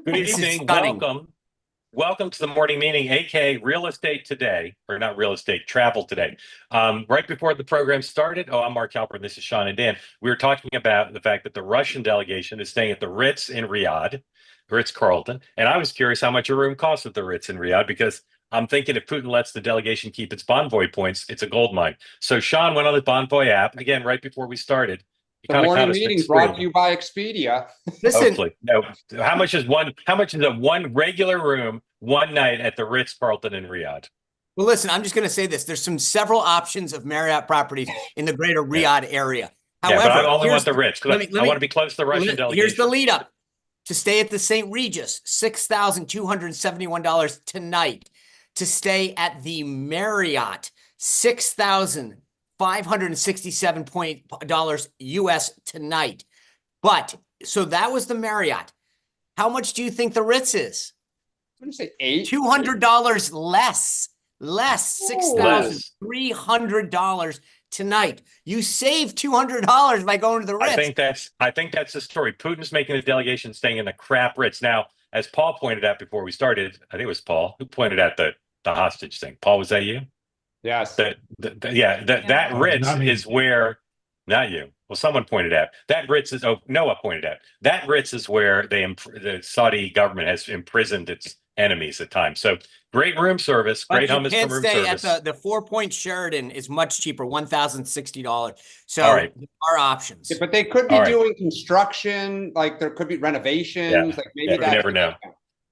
Good evening. Welcome to the morning meeting, aka Real Estate Today, or not Real Estate, Travel Today. Right before the program started, I'm Mark Halperin, this is Sean and Dan. We were talking about the fact that the Russian delegation is staying at the Ritz in Riyadh, Ritz-Carlton, and I was curious how much a room costs at the Ritz in Riyadh, because I'm thinking if Putin lets the delegation keep its Bonvoy points, it's a gold mine. So Sean went on the Bonvoy app, again, right before we started. The morning meeting brought to you by Expedia. Listen, hopefully. No. How much is a one regular room one night at the Ritz-Carlton in Riyadh? Well, listen, I'm just going to say this. There's several options of Marriott properties in the greater Riyadh area. However, but I only want the Ritz because I want to be close to the Russian delegation. Here's the lead up. To stay at the St. Regis, $6,271 tonight. To stay at the Marriott, $6,567 US tonight. But so that was the Marriott. How much do you think the Ritz is? I'm going to say $200 less, $6,300 tonight. You save $200 by going to the Ritz. I think that's the story. Putin's making a delegation staying in the crap Ritz. Now, as Paul pointed out before we started, I think it was Paul who pointed out the hostage thing. Paul, was that you? Yes. That Ritz is where, not you. Well, someone pointed out that Ritz is. Oh, Noah pointed out that Ritz is where the Saudi government has imprisoned its enemies at times. So great room service, great hummus from room service. At the 4-point Sheraton is much cheaper, $1,060. So there are options. Yeah, but they could be doing construction, like there could be renovations. Like maybe you never know.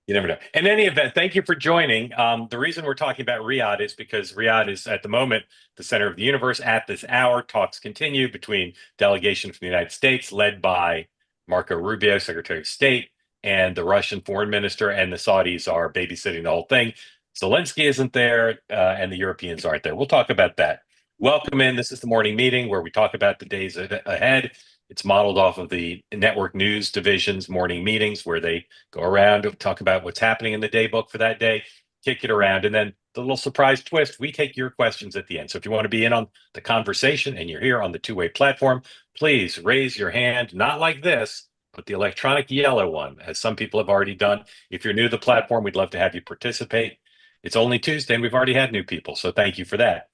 You never know. In any event, thank you for joining. The reason we're talking about Riyadh is because Riyadh is at the moment the center of the universe. At this hour, talks continue between delegation from the United States, led by Marco Rubio, Secretary of State, and the Russian foreign minister, and the Saudis are babysitting the whole thing. Zelensky isn't there, and the Europeans aren't there. We'll talk about that. Welcome in. This is the morning meeting where we talk about the days ahead. It's modeled off of the network news division's morning meetings where they go around and talk about what's happening in the day book for that day, kick it around, and then the little surprise twist, we take your questions at the end. So if you want to be in on the conversation and you're here on the two-way platform, please raise your hand, not like this, but the electronic yellow one, as some people have already done. If you're new to the platform, we'd love to have you participate. It's only Tuesday and we've already had new people, so thank you for that.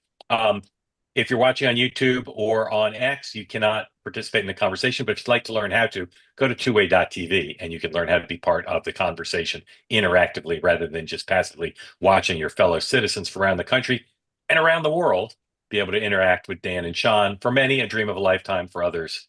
If you're watching on YouTube or on X, you cannot participate in the conversation, but if you'd like to learn how to, go to twoway.tv and you can learn how to be part of the conversation interactively rather than just passively watching your fellow citizens from around the country and around the world be able to interact with Dan and Sean. For many, a dream of a lifetime. For others,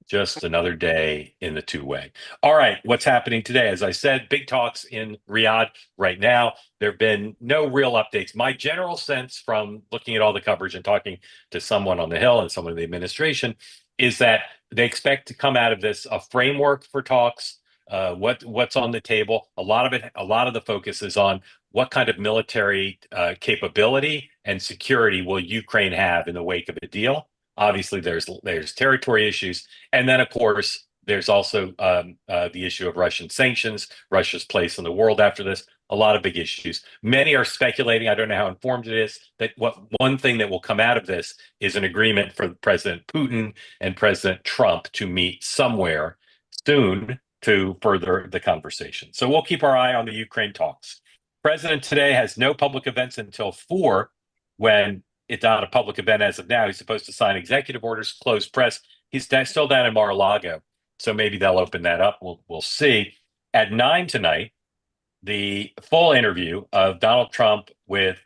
just another day in the two-way. All right, what's happening today? As I said, big talks in Riyadh right now. There have been no real updates. My general sense from looking at all the coverage and talking to someone on the Hill and someone in the administration is that they expect to come out of this a framework for talks, what's on the table. A lot of the focus is on what kind of military capability and security will Ukraine have in the wake of a deal. Obviously, there's territory issues. And then, of course, there's also the issue of Russian sanctions, Russia's place in the world after this, a lot of big issues. Many are speculating, I don't know how informed it is, that one thing that will come out of this is an agreement for President Putin and President Trump to meet somewhere soon to further the conversation. So we'll keep our eye on the Ukraine talks. President today has no public events until 4, when it's not a public event as of now. He's supposed to sign executive orders, close press. He's still down in Mar-a-Lago, so maybe they'll open that up. We'll see. At 9 tonight, the full interview of Donald Trump with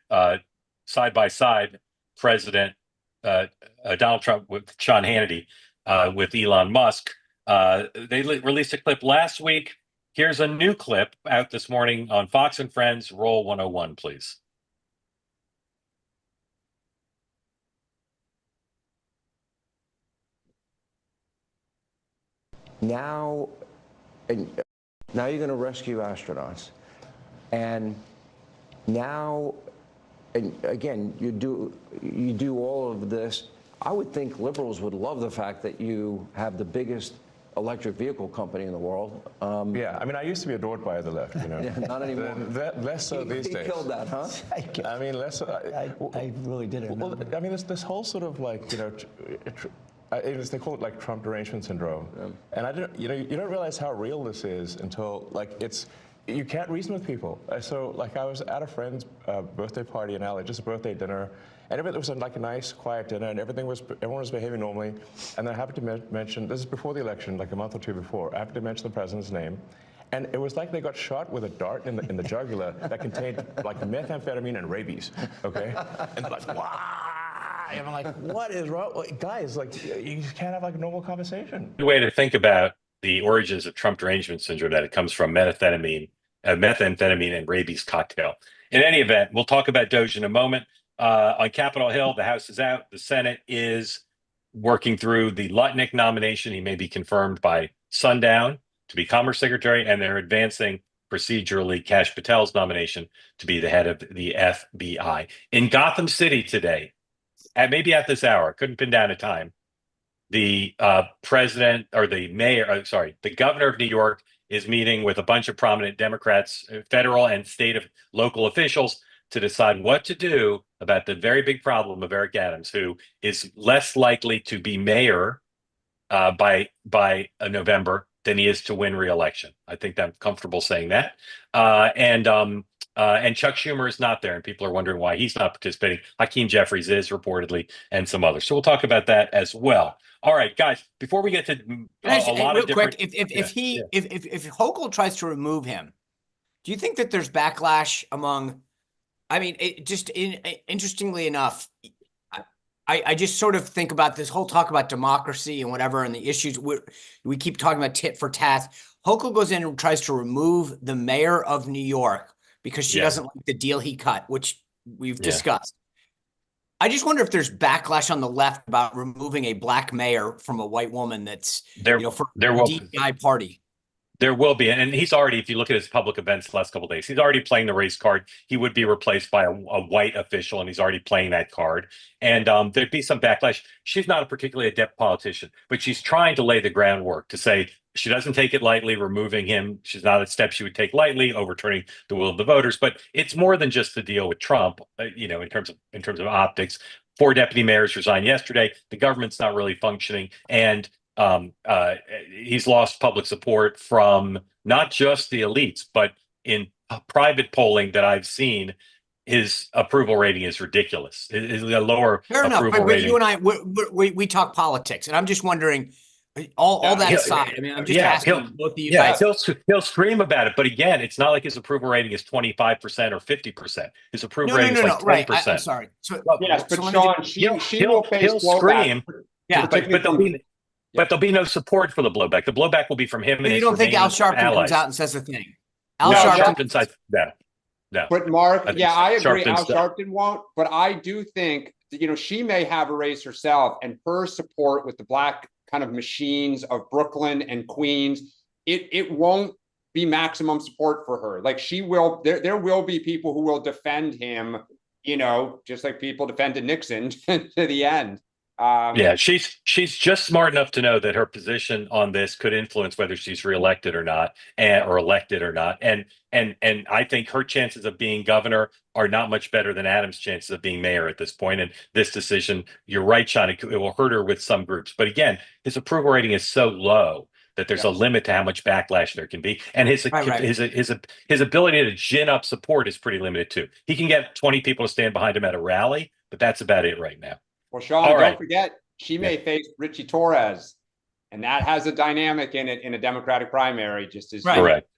side-by-side President Donald Trump with Sean Hannity with Elon Musk. They released a clip last week. Here's a new clip out this morning on Fox and Friends. Roll 101, please. Now you're going to rescue astronauts, and now, and again, you do all of this. I would think liberals would love the fact that you have the biggest electric vehicle company in the world. Yeah, I mean, I used to be adored by the left, you know. Yeah, not anymore. Less so these days. He killed that, huh? I mean, less so. I really didn't. Well, I mean, this whole sort of like, you know, they call it like Trump derangement syndrome. And I don't, you don't realize how real this is until like you can't reason with people. So like I was at a friend's birthday party in LA, just a birthday dinner, and everything was like a nice, quiet dinner, and everyone was behaving normally. And then I happened to mention, this is before the election, like a month or two before, I happened to mention the president's name. And it was like they got shot with a dart in the jugular that contained like methamphetamine and rabies, okay? And they're like, wow! And I'm like, what is wrong? Like, guys, like, you can't have like a normal conversation. Good way to think about the origins of Trump derangement syndrome, that it comes from methamphetamine and rabies cocktail. In any event, we'll talk about DOGE in a moment. On Capitol Hill, the House is out. The Senate is working through the Lutnick nomination. He may be confirmed by sundown to be Commerce Secretary, and they're advancing procedurally Kash Patel's nomination to be the head of the FBI. In Gotham City today, maybe at this hour, couldn't pin down a time, the president or the mayor, the governor of New York is meeting with a bunch of prominent Democrats, federal and state of local officials, to decide what to do about the very big problem of Eric Adams, who is less likely to be mayor by November than he is to win re-election. I think I'm comfortable saying that. And Chuck Schumer is not there, and people are wondering why he's not participating. Hakeem Jeffries is reportedly, and some others. So we'll talk about that as well. All right, guys. Before we get to a lot of different, if Hochul tries to remove him, do you think that there's backlash among? I mean, interestingly enough, I just sort of think about this whole talk about democracy and whatever, and the issues we keep talking about tit for tat. Hochul goes in and tries to remove the mayor of New York because she doesn't like the deal he cut, which we've discussed. I just wonder if there's backlash on the left about removing a black mayor from a white woman that's for the DEI party. There will be, and he's already, if you look at his public events the last couple of days, he's already playing the race card. He would be replaced by a white official, and he's already playing that card. And there'd be some backlash. She's not a particularly adept politician, but she's trying to lay the groundwork to say she doesn't take it lightly, removing him. She's not a step she would take lightly, overturning the will of the voters. But it's more than just the deal with Trump, in terms of optics. 4 deputy mayors resigned yesterday. The government's not really functioning, and he's lost public support from not just the elites, but in private polling that I've seen, his approval rating is ridiculous. It's a lower approval rating. You and I, we talk politics, and I'm just wondering, all that aside, I mean, I'm just asking both of you guys. He'll scream about it, but again, it's not like his approval rating is 25% or 50%. His approval rating is like 10%. Right. I'm sorry. So, yes, but Sean, she will face blowback. Scream. But there'll be no support for the blowback. The blowback will be from him and his you don't think Al Sharpton allies. comes out and says a thing? Al Sharpton, no. But Mark, I agree. Sharpton's Al Sharpton won't. But I do think she may have a race herself, and her support with the black kind of machines of Brooklyn and Queens, it won't be maximum support for her. Like she will, there will be people who will defend him, just like people defended Nixon to the end. She's just smart enough to know that her position on this could influence whether she's reelected or not, or elected or not. And I think her chances of being governor are not much better than Adams' chances of being mayor at this point. And this decision, you're right, Sean, it will hurt her with some groups. But again, his approval rating is so low that there's a limit to how much backlash there can be. And his ability to gin up support is pretty limited too. He can get 20 people to stand behind him at a rally, but that's about it right now. Well, Sean, don't forget, she may face Richie Torres, and that has a dynamic in it in a Democratic primary, just as Correct.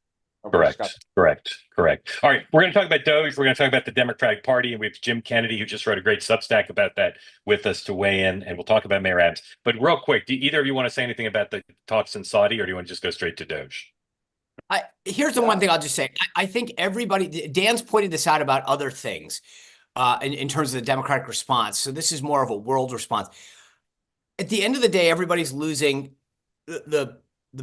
All right, we're going to talk about DOGE. We're going to talk about the Democratic Party, and we have Jim Kennedy, who just wrote a great Substack about that, with us to weigh in, and we'll talk about Mayor Adams. But real quick, do either of you want to say anything about the talks in Saudi, or do you want to just go straight to DOGE? Here's the one thing I'll just say. I think everybody, Dan's pointed this out about other things. In terms of the Democratic response. So this is more of a world response. At the end of the day, everybody's losing the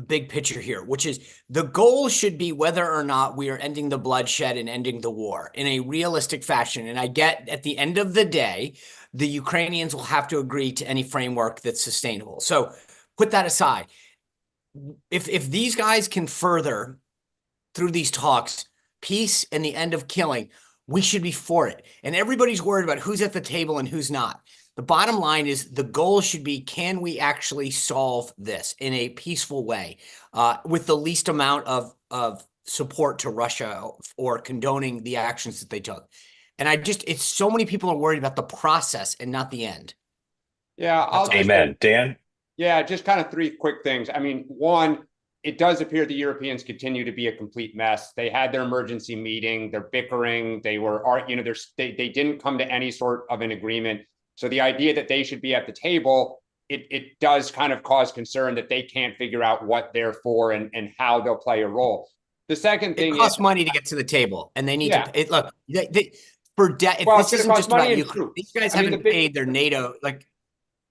big picture here, which is the goal should be whether or not we are ending the bloodshed and ending the war in a realistic fashion. And I get at the end of the day, the Ukrainians will have to agree to any framework that's sustainable. So put that aside. If these guys can further through these talks, peace and the end of killing, we should be for it. And everybody's worried about who's at the table and who's not. The bottom line is the goal should be, can we actually solve this in a peaceful way with the least amount of support to Russia or condoning the actions that they took? And it's so many people are worried about the process and not the end. Yeah, Amen. Dan? Yeah, just kind of three quick things. I mean, one, it does appear the Europeans continue to be a complete mess. They had their emergency meeting, they're bickering, they didn't come to any sort of an agreement. So the idea that they should be at the table, it does kind of cause concern that they can't figure out what they're for and how they'll play a role. The second thing it costs money to get to the table, and they need Yeah. to look. If Well, this it's isn't gonna just cost money about and Ukraine, troops. these guys I mean, haven't paid their NATO. Like,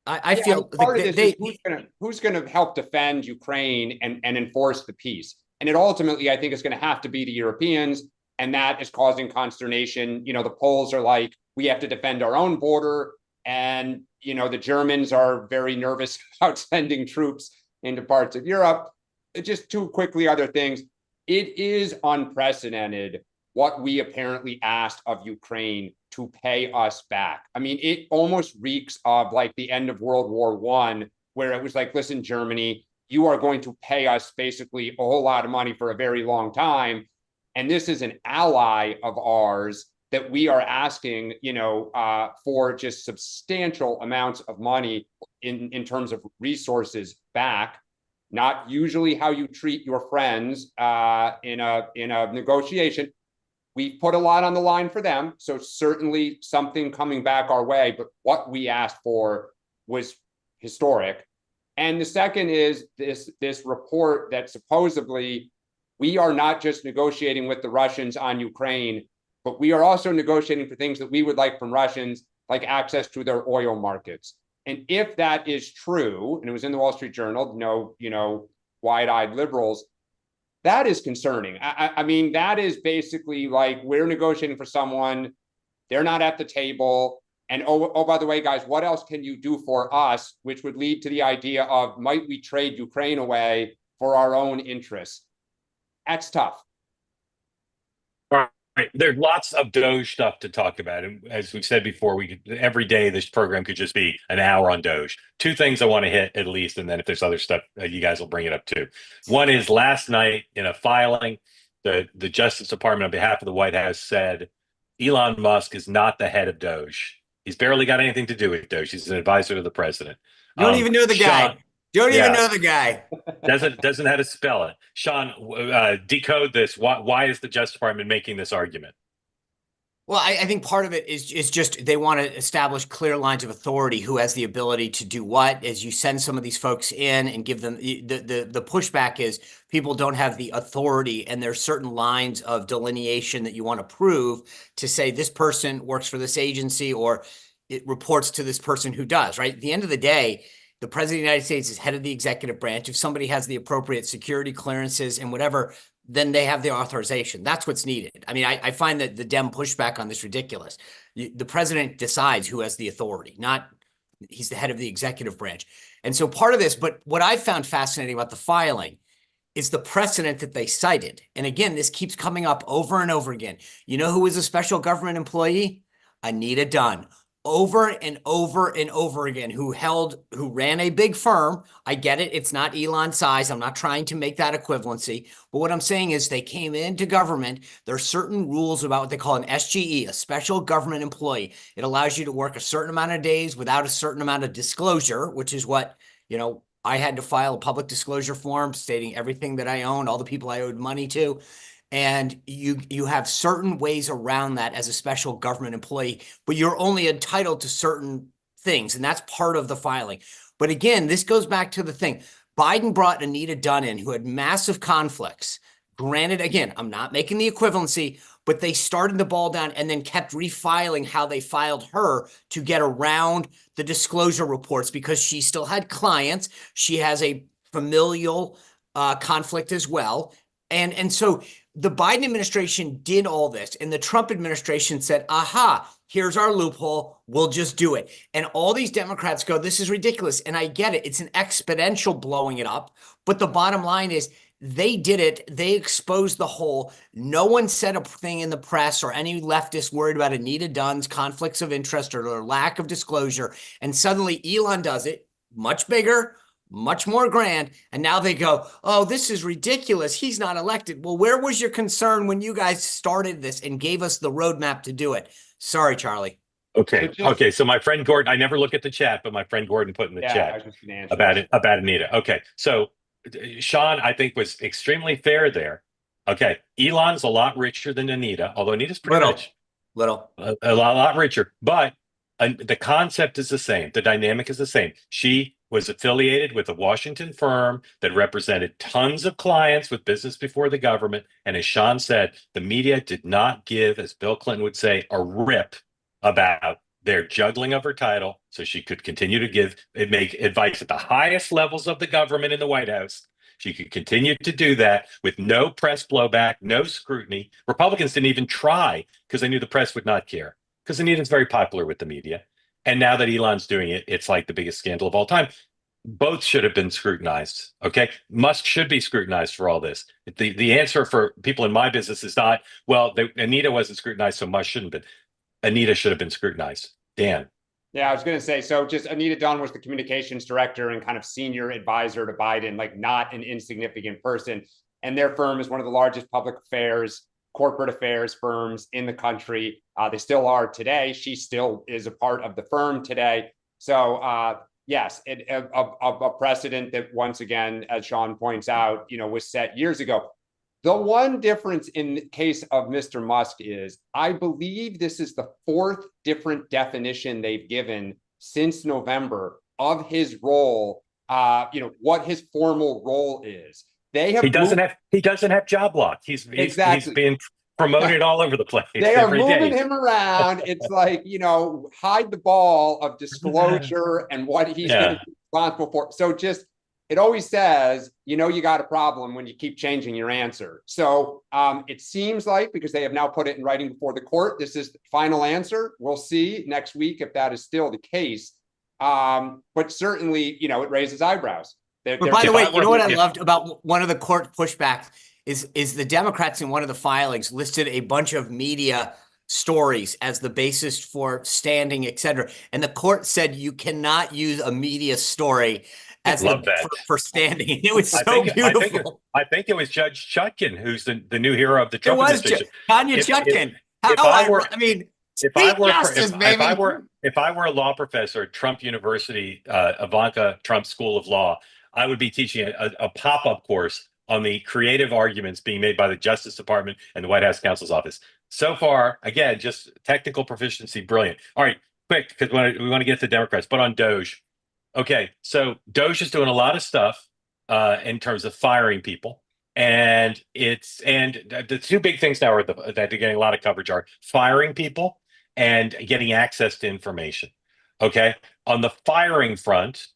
I Yeah, feel part of like this is who's gonna help defend Ukraine and enforce the peace. And it ultimately, I think, is gonna have to be the Europeans, and that is causing consternation. You know, the Poles are like, we have to defend our own border, and you know, the Germans are very nervous about sending troops into parts of Europe. Just two quickly other things. It is unprecedented what we apparently asked of Ukraine to pay us back. I mean, it almost reeks of like the end of World War I, where it was like, listen, Germany, you are going to pay us basically a whole lot of money for a very long time. And this is an ally of ours that we are asking, for just substantial amounts of money in terms of resources back. Not usually how you treat your friends in a negotiation. We put a lot on the line for them, so certainly something coming back our way, but what we asked for was historic. And the second is this report that supposedly we are not just negotiating with the Russians on Ukraine, but we are also negotiating for things that we would like from Russians, like access to their oil markets. And if that is true, and it was in the Wall Street Journal, no, wide-eyed liberals, that is concerning. I mean, that is basically like, we're negotiating for someone, they're not at the table, and oh, by the way, guys, what else can you do for us? Which would lead to the idea of, might we trade Ukraine away for our own interests? That's tough. Right. There's lots of Doge stuff to talk about. And as we've said before, every day this program could just be an hour on Doge. Two things I want to hit at least, and then if there's other stuff, you guys will bring it up too. One is last night in a filing, the Justice Department on behalf of the White House said Elon Musk is not the head of Doge. He's barely got anything to do with Doge. He's an advisor to the president. You don't even know the guy. Don't even know the guy. Doesn't know how to spell it. Sean, decode this. Why is the Justice Department making this argument? Well, I think part of it is just they want to establish clear lines of authority, who has the ability to do what. As you send some of these folks in and give them the pushback is people don't have the authority, and there's certain lines of delineation that you want to prove to say this person works for this agency or it reports to this person who does, right? At the end of the day, the president of the United States is head of the executive branch. If somebody has the appropriate security clearances and whatever, then they have the authorization. That's what's needed. I mean, I find that the Dem pushback on this ridiculous. The president decides who has the authority, not he's the head of the executive branch. And so part of this, but what I found fascinating about the filing is the precedent that they cited. And again, this keeps coming up over and over again. You know who was a special government employee? Anita Dunn. Over and over and over again, who ran a big firm. I get it. It's not Elon size. I'm not trying to make that equivalency. But what I'm saying is they came into government. There are certain rules about what they call an SGE, a special government employee. It allows you to work a certain amount of days without a certain amount of disclosure, which is what, I had to file a public disclosure form stating everything that I owned, all the people I owed money to. And you have certain ways around that as a special government employee, but you're only entitled to certain things. And that's part of the filing. But again, this goes back to the thing. Biden brought Anita Dunn in, who had massive conflicts. Granted, again, I'm not making the equivalency, but they started the ball down and then kept refiling how they filed her to get around the disclosure reports because she still had clients. She has a familial conflict as well. And so the Biden administration did all this, and the Trump administration said, aha, here's our loophole. We'll just do it. And all these Democrats go, this is ridiculous. And I get it. It's an exponential blowing it up. But the bottom line is They did it. They exposed the hole. No one said a thing in the press or any leftist worried about Anita Dunn's conflicts of interest or their lack of disclosure. And suddenly Elon does it, much bigger, much more grand. And now they go, oh, this is ridiculous. He's not elected. Well, where was your concern when you guys started this and gave us the roadmap to do it? Sorry, Charlie. Okay. Okay. So my friend Gordon, I never look at the chat, but my friend Gordon put in the I chat was just gonna answer about Anita. Okay. So Sean, I think, was extremely fair there. Okay. Elon's a lot richer than Anita, although Anita's pretty rich. A lot richer. But the concept is the same. The dynamic is the same. She was affiliated with a Washington firm that represented tons of clients with business before the government. And as Sean said, the media did not give, as Bill Clinton would say, a rip about their juggling of her title, so she could continue to make advice at the highest levels of the government in the White House. She could continue to do that with no press blowback, no scrutiny. Republicans didn't even try because they knew the press would not care, because Anita's very popular with the media. And now that Elon's doing it, it's like the biggest scandal of all time. Both should have been scrutinized. Okay. Musk should be scrutinized for all this. The answer for people in my business is not, well, Anita wasn't scrutinized, so Musk shouldn't have been. Anita should have been scrutinized. Dan. Yeah, I was going to say, so just Anita Dunn was the communications director and kind of senior advisor to Biden, like not an insignificant person. And their firm is one of the largest public affairs, corporate affairs firms in the country. They still are today. She still is a part of the firm today. So yes, a precedent that, once again, as Sean points out, was set years ago. The one difference in the case of Mr. Musk is, I believe this is the fourth different definition they've given since November of his role, what his formal role is. He doesn't have job lock. He's being promoted all over the place. They are moving him around. It's like, hide the ball of disclosure and what he's going to be responsible for. So it always says, you got a problem when you keep changing your answer. So it seems like, because they have now put it in writing before the court, this is the final answer. We'll see next week if that is still the case. But certainly, it raises eyebrows. But by the way, you know what I loved about one of the court pushbacks is the Democrats in one of the filings listed a bunch of media stories as the basis for standing, et cetera. And the court said you cannot use a media story as for standing. It was so beautiful. I think it was Judge Chutkin, who's the new hero of the Trump administration. Tanya Chutkin. If I were a law professor at Trump University, Ivanka Trump School of Law, I would be teaching a pop-up course on the creative arguments being made by the Justice Department and the White House counsel's office. So far, again, just technical proficiency, brilliant. All right, quick, because we want to get to the Democrats, but on DOGE. Okay, so DOGE is doing a lot of stuff in terms of firing people, and the two big things now that are getting a lot of coverage are firing people and getting access to information. Okay, on the firing front,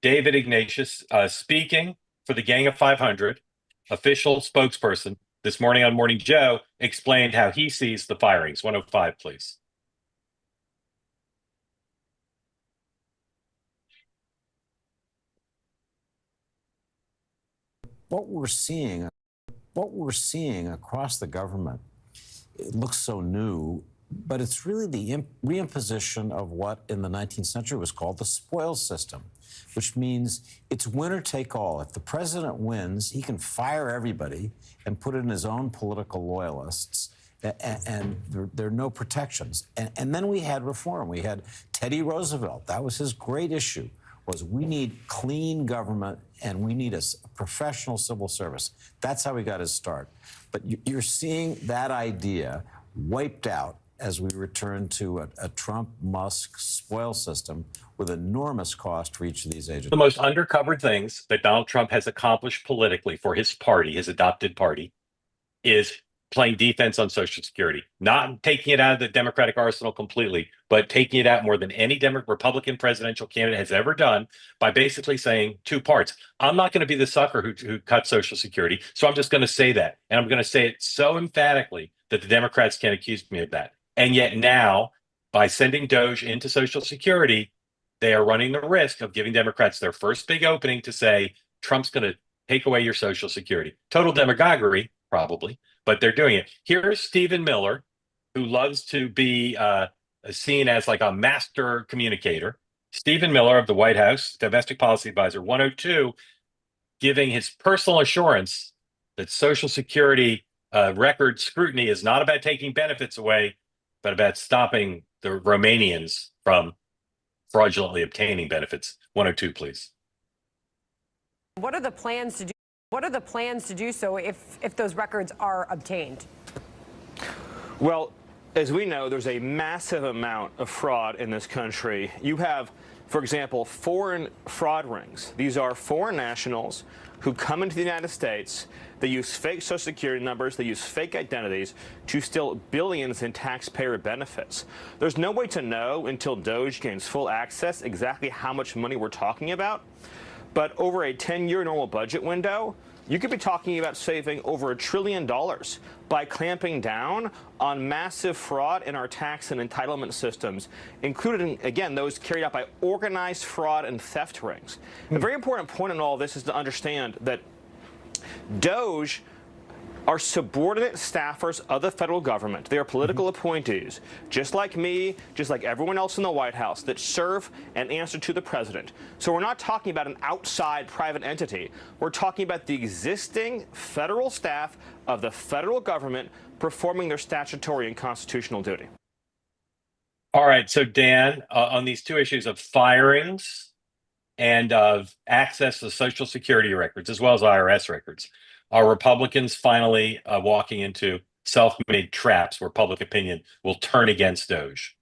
David Ignatius, speaking for the Gang of 500, official spokesperson this morning on Morning Joe, explained how he sees the firings. 105, please. What we're seeing across the government, it looks so new, but it's really the reimposition of what in the 19th century was called the spoils system, which means it's winner take all. If the president wins, he can fire everybody and put it in his own political loyalists, and there are no protections. And then we had reform. We had Teddy Roosevelt. That was his great issue, was we need clean government and we need a professional civil service. That's how we got his start. But you're seeing that idea wiped out as we return to a Trump-Musk spoil system with enormous cost for each of these agencies. The most undercovered things that Donald Trump has accomplished politically for his party, his adopted party, is playing defense on Social Security, not taking it out of the Democratic arsenal completely, but taking it out more than any Republican presidential candidate has ever done by basically saying two parts. I'm not going to be the sucker who cut Social Security, so I'm just going to say that. And I'm going to say it so emphatically that the Democrats can't accuse me of that. And yet now, by sending DOGE into Social Security, they are running the risk of giving Democrats their first big opening to say, Trump's going to take away your Social Security. Total demagoguery, probably, but they're doing it. Here's Stephen Miller, who loves to be seen as like a master communicator. Stephen Miller of the White House, Domestic Policy Advisor, 102, giving his personal assurance that Social Security record scrutiny is not about taking benefits away, but about stopping the Romanians from fraudulently obtaining benefits. 102, please. What are the plans to do? What are the plans to do so if those records are obtained? Well, as we know, there's a massive amount of fraud in this country. You have, for example, foreign fraud rings. These are foreign nationals who come into the United States. They use fake Social Security numbers. They use fake identities to steal billions in taxpayer benefits. There's no way to know until DOGE gains full access exactly how much money we're talking about. But over a 10-year normal budget window, you could be talking about saving over $1 trillion by clamping down on massive fraud in our tax and entitlement systems, including, again, those carried out by organized fraud and theft rings. A very important point in all this is to understand that DOGE are subordinate staffers of the federal government. They are political appointees, just like me, just like everyone else in the White House, that serve and answer to the president. So we're not talking about an outside private entity. We're talking about the existing federal staff of the federal government performing their statutory and constitutional duty. All right. So, Dan, on these two issues of firings and of access to Social Security records, as well as IRS records, are Republicans finally walking into self-made traps where public opinion will turn against DOGE?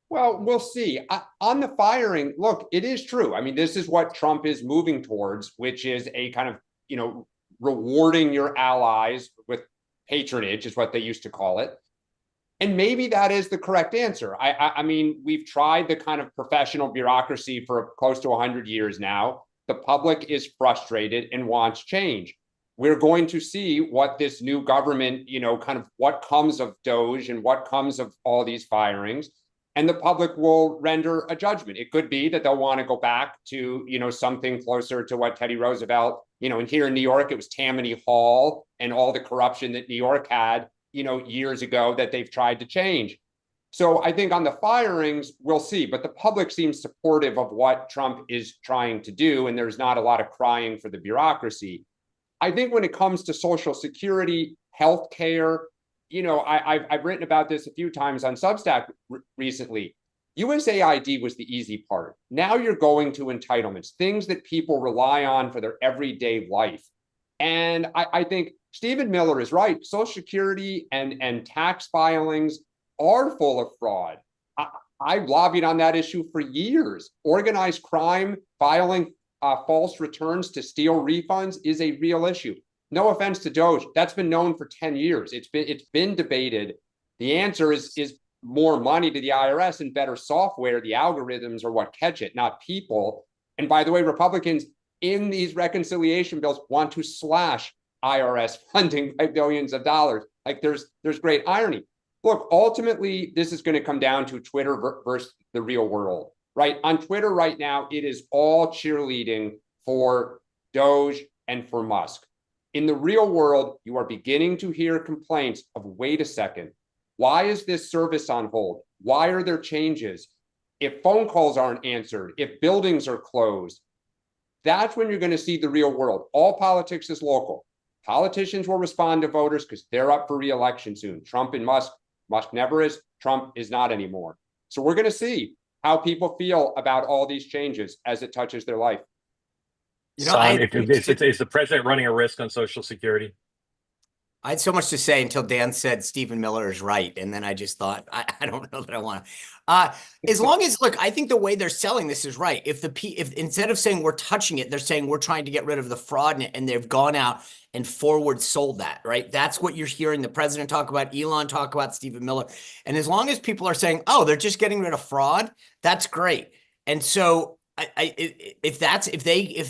Well, we'll see. On the firing, look, it is true. I mean, this is what Trump is moving towards, which is a kind of, rewarding your allies with patronage is what they used to call it. And maybe that is the correct answer. I mean, we've tried the kind of professional bureaucracy for close to 100 years now. The public is frustrated and wants change. We're going to see what this new government, kind of what comes of DOGE and what comes of all these firings, and the public will render a judgment. It could be that they'll want to go back to, something closer to what Teddy Roosevelt, and here in New York, it was Tammany Hall and all the corruption that New York had, years ago that they've tried to change. So I think on the firings, we'll see, but the public seems supportive of what Trump is trying to do, and there's not a lot of crying for the bureaucracy. I think when it comes to Social Security, healthcare, I've written about this a few times on Substack recently. USAID was the easy part. Now you're going to entitlements, things that people rely on for their everyday life. And I think Stephen Miller is right. Social Security and tax filings are full of fraud. I've lobbied on that issue for years. Organized crime, filing false returns to steal refunds is a real issue. No offense to DOGE, that's been known for 10 years. It's been debated. The answer is more money to the IRS and better software. The algorithms are what catch it, not people. And by the way, Republicans in these reconciliation bills want to slash IRS funding by billions of dollars. Like there's great irony. Look, ultimately, this is going to come down to Twitter versus the real world. Right? On Twitter right now, it is all cheerleading for DOGE and for Musk. In the real world, you are beginning to hear complaints of, wait a second, why is this service on hold? Why are there changes? If phone calls aren't answered, if buildings are closed, that's when you're going to see the real world. All politics is local. Politicians will respond to voters because they're up for re-election soon. Trump and Musk never is, Trump is not anymore. So we're going to see how people feel about all these changes as it touches their life. Is the president running a risk on Social Security? I had so much to say until Dan said Stephen Miller is right. And then I just thought, I don't know that I want to. As long as, look, I think the way they're selling this is right. If instead of saying we're touching it, they're saying we're trying to get rid of the fraud, and they've gone out and forward sold that, right? That's what you're hearing the president talk about, Elon talk about, Stephen Miller. And as long as people are saying, oh, they're just getting rid of fraud, that's great. And so if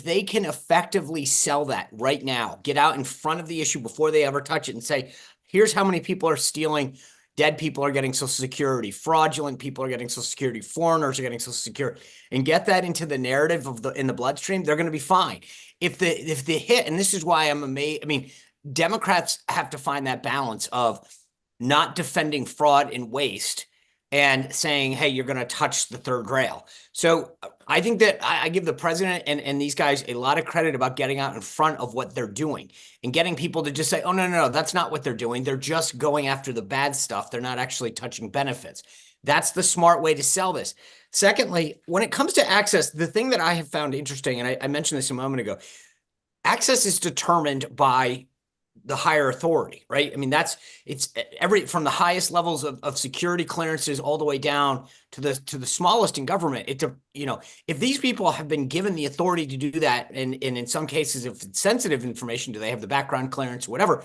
they can effectively sell that right now, get out in front of the issue before they ever touch it and say, here's how many people are stealing dead people are getting Social Security, fraudulent people are getting Social Security, foreigners are getting Social Security, and get that into the narrative of in the bloodstream, they're going to be fine. If the hit, and this is why I'm amazed. I mean, Democrats have to find that balance of not defending fraud and waste and saying, hey, you're going to touch the third rail. So I think that I give the president and these guys a lot of credit about getting out in front of what they're doing and getting people to just say, oh, no, that's not what they're doing. They're just going after the bad stuff. They're not actually touching benefits. That's the smart way to sell this. Secondly, when it comes to access, the thing that I have found interesting, and I mentioned this a moment ago, access is determined by the higher authority, right? I mean, it's from the highest levels of security clearances all the way down to the smallest in government. If these people have been given the authority to do that, and in some cases, if it's sensitive information, do they have the background clearance, whatever,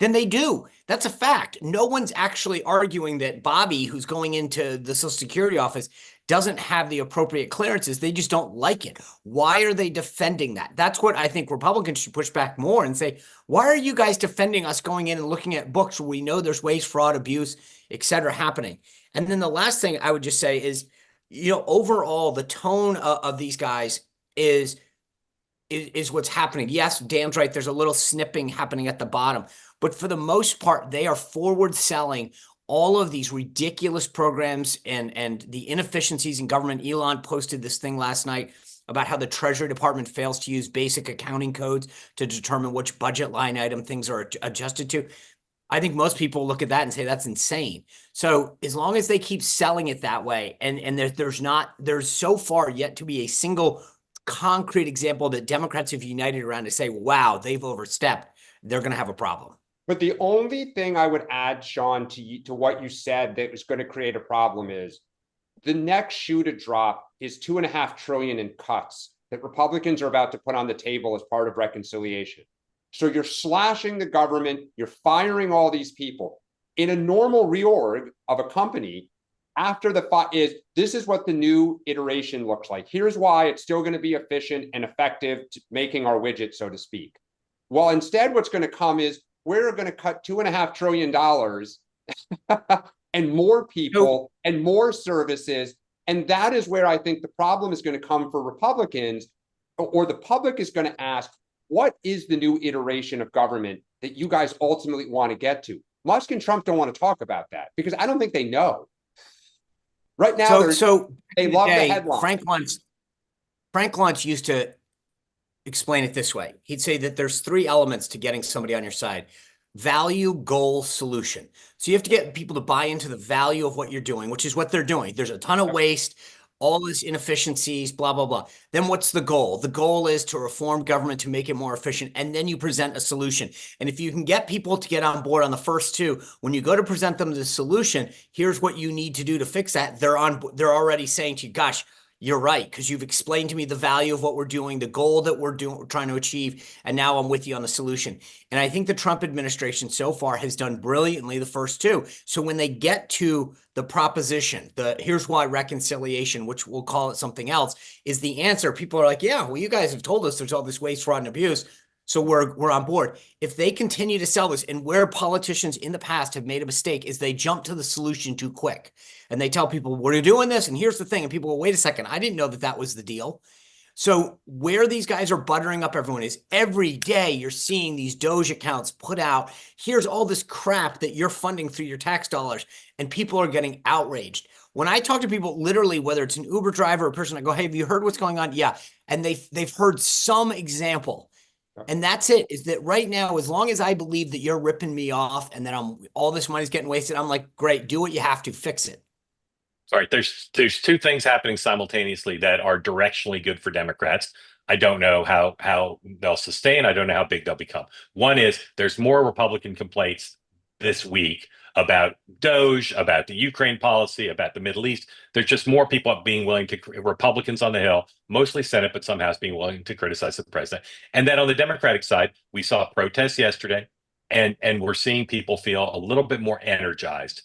then they do. That's a fact. No one's actually arguing that Bobby, who's going into the Social Security office, doesn't have the appropriate clearances. They just don't like it. Why are they defending that? That's what I think Republicans should push back more and say, why are you guys defending us going in and looking at books where we know there's waste, fraud, abuse, et cetera, happening? And then the last thing I would just say is, overall, the tone of these guys is what's happening. Yes, Dan's right. There's a little snipping happening at the bottom. But for the most part, they are forward selling all of these ridiculous programs and the inefficiencies in government. Elon posted this thing last night about how the Treasury Department fails to use basic accounting codes to determine which budget line item things are adjusted to. I think most people look at that and say that's insane. So as long as they keep selling it that way, and there's so far yet to be a single concrete example that Democrats have united around to say, wow, they've overstepped, they're going to have a problem. But the only thing I would add, Sean, to what you said that was going to create a problem is the next shoe to drop is $2.5 trillion in cuts that Republicans are about to put on the table as part of reconciliation. So you're slashing the government, you're firing all these people. In a normal reorg of a company, after this is what the new iteration looks like. Here's why it's still going to be efficient and effective to making our widget, so to speak. Well, instead, what's going to come is we're going to cut $2.5 trillion and more people and more services. And that is where I think the problem is going to come for Republicans, or the public is going to ask, what is the new iteration of government that you guys ultimately want to get to? Musk and Trump don't want to talk about that because I don't think they know. Right now, they love the headline. Frank Luntz used to explain it this way. He'd say that there's 3 elements to getting somebody on your side: value, goal, solution. So you have to get people to buy into the value of what you're doing, which is what they're doing. There's a ton of waste, all these inefficiencies, blah, blah, blah. Then what's the goal? The goal is to reform government to make it more efficient. And then you present a solution. And if you can get people to get on board on the first 2, when you go to present them the solution, here's what you need to do to fix that. They're already saying to you, gosh, you're right, because you've explained to me the value of what we're doing, the goal that we're trying to achieve, and now I'm with you on the solution. And I think the Trump administration so far has done brilliantly the first 2. So when they get to the proposition, here's why reconciliation, which we'll call it something else, is the answer, people are like, yeah, well, you guys have told us there's all this waste, fraud, and abuse, so we're on board. If they continue to sell this, and where politicians in the past have made a mistake is they jump to the solution too quick. And they tell people, we're doing this, and here's the thing. And people go, wait a second, I didn't know that was the deal. So where these guys are buttering up everyone is every day you're seeing these DOGE accounts put out, here's all this crap that you're funding through your tax dollars, and people are getting outraged. When I talk to people, literally, whether it's an Uber driver or a person, I go, hey, have you heard what's going on? Yeah. And they've heard some example. And that's it, is that right now, as long as I believe that you're ripping me off and that all this money's getting wasted, I'm like, great, do what you have to, fix it. Sorry, there's 2 things happening simultaneously that are directionally good for Democrats. I don't know how they'll sustain. I don't know how big they'll become. One is there's more Republican complaints this week about DOGE, about the Ukraine policy, about the Middle East. There's just more people being willing to, Republicans on the Hill, mostly Senate, but some House, being willing to criticize the president. And then on the Democratic side, we saw protests yesterday, and we're seeing people feel a little bit more energized.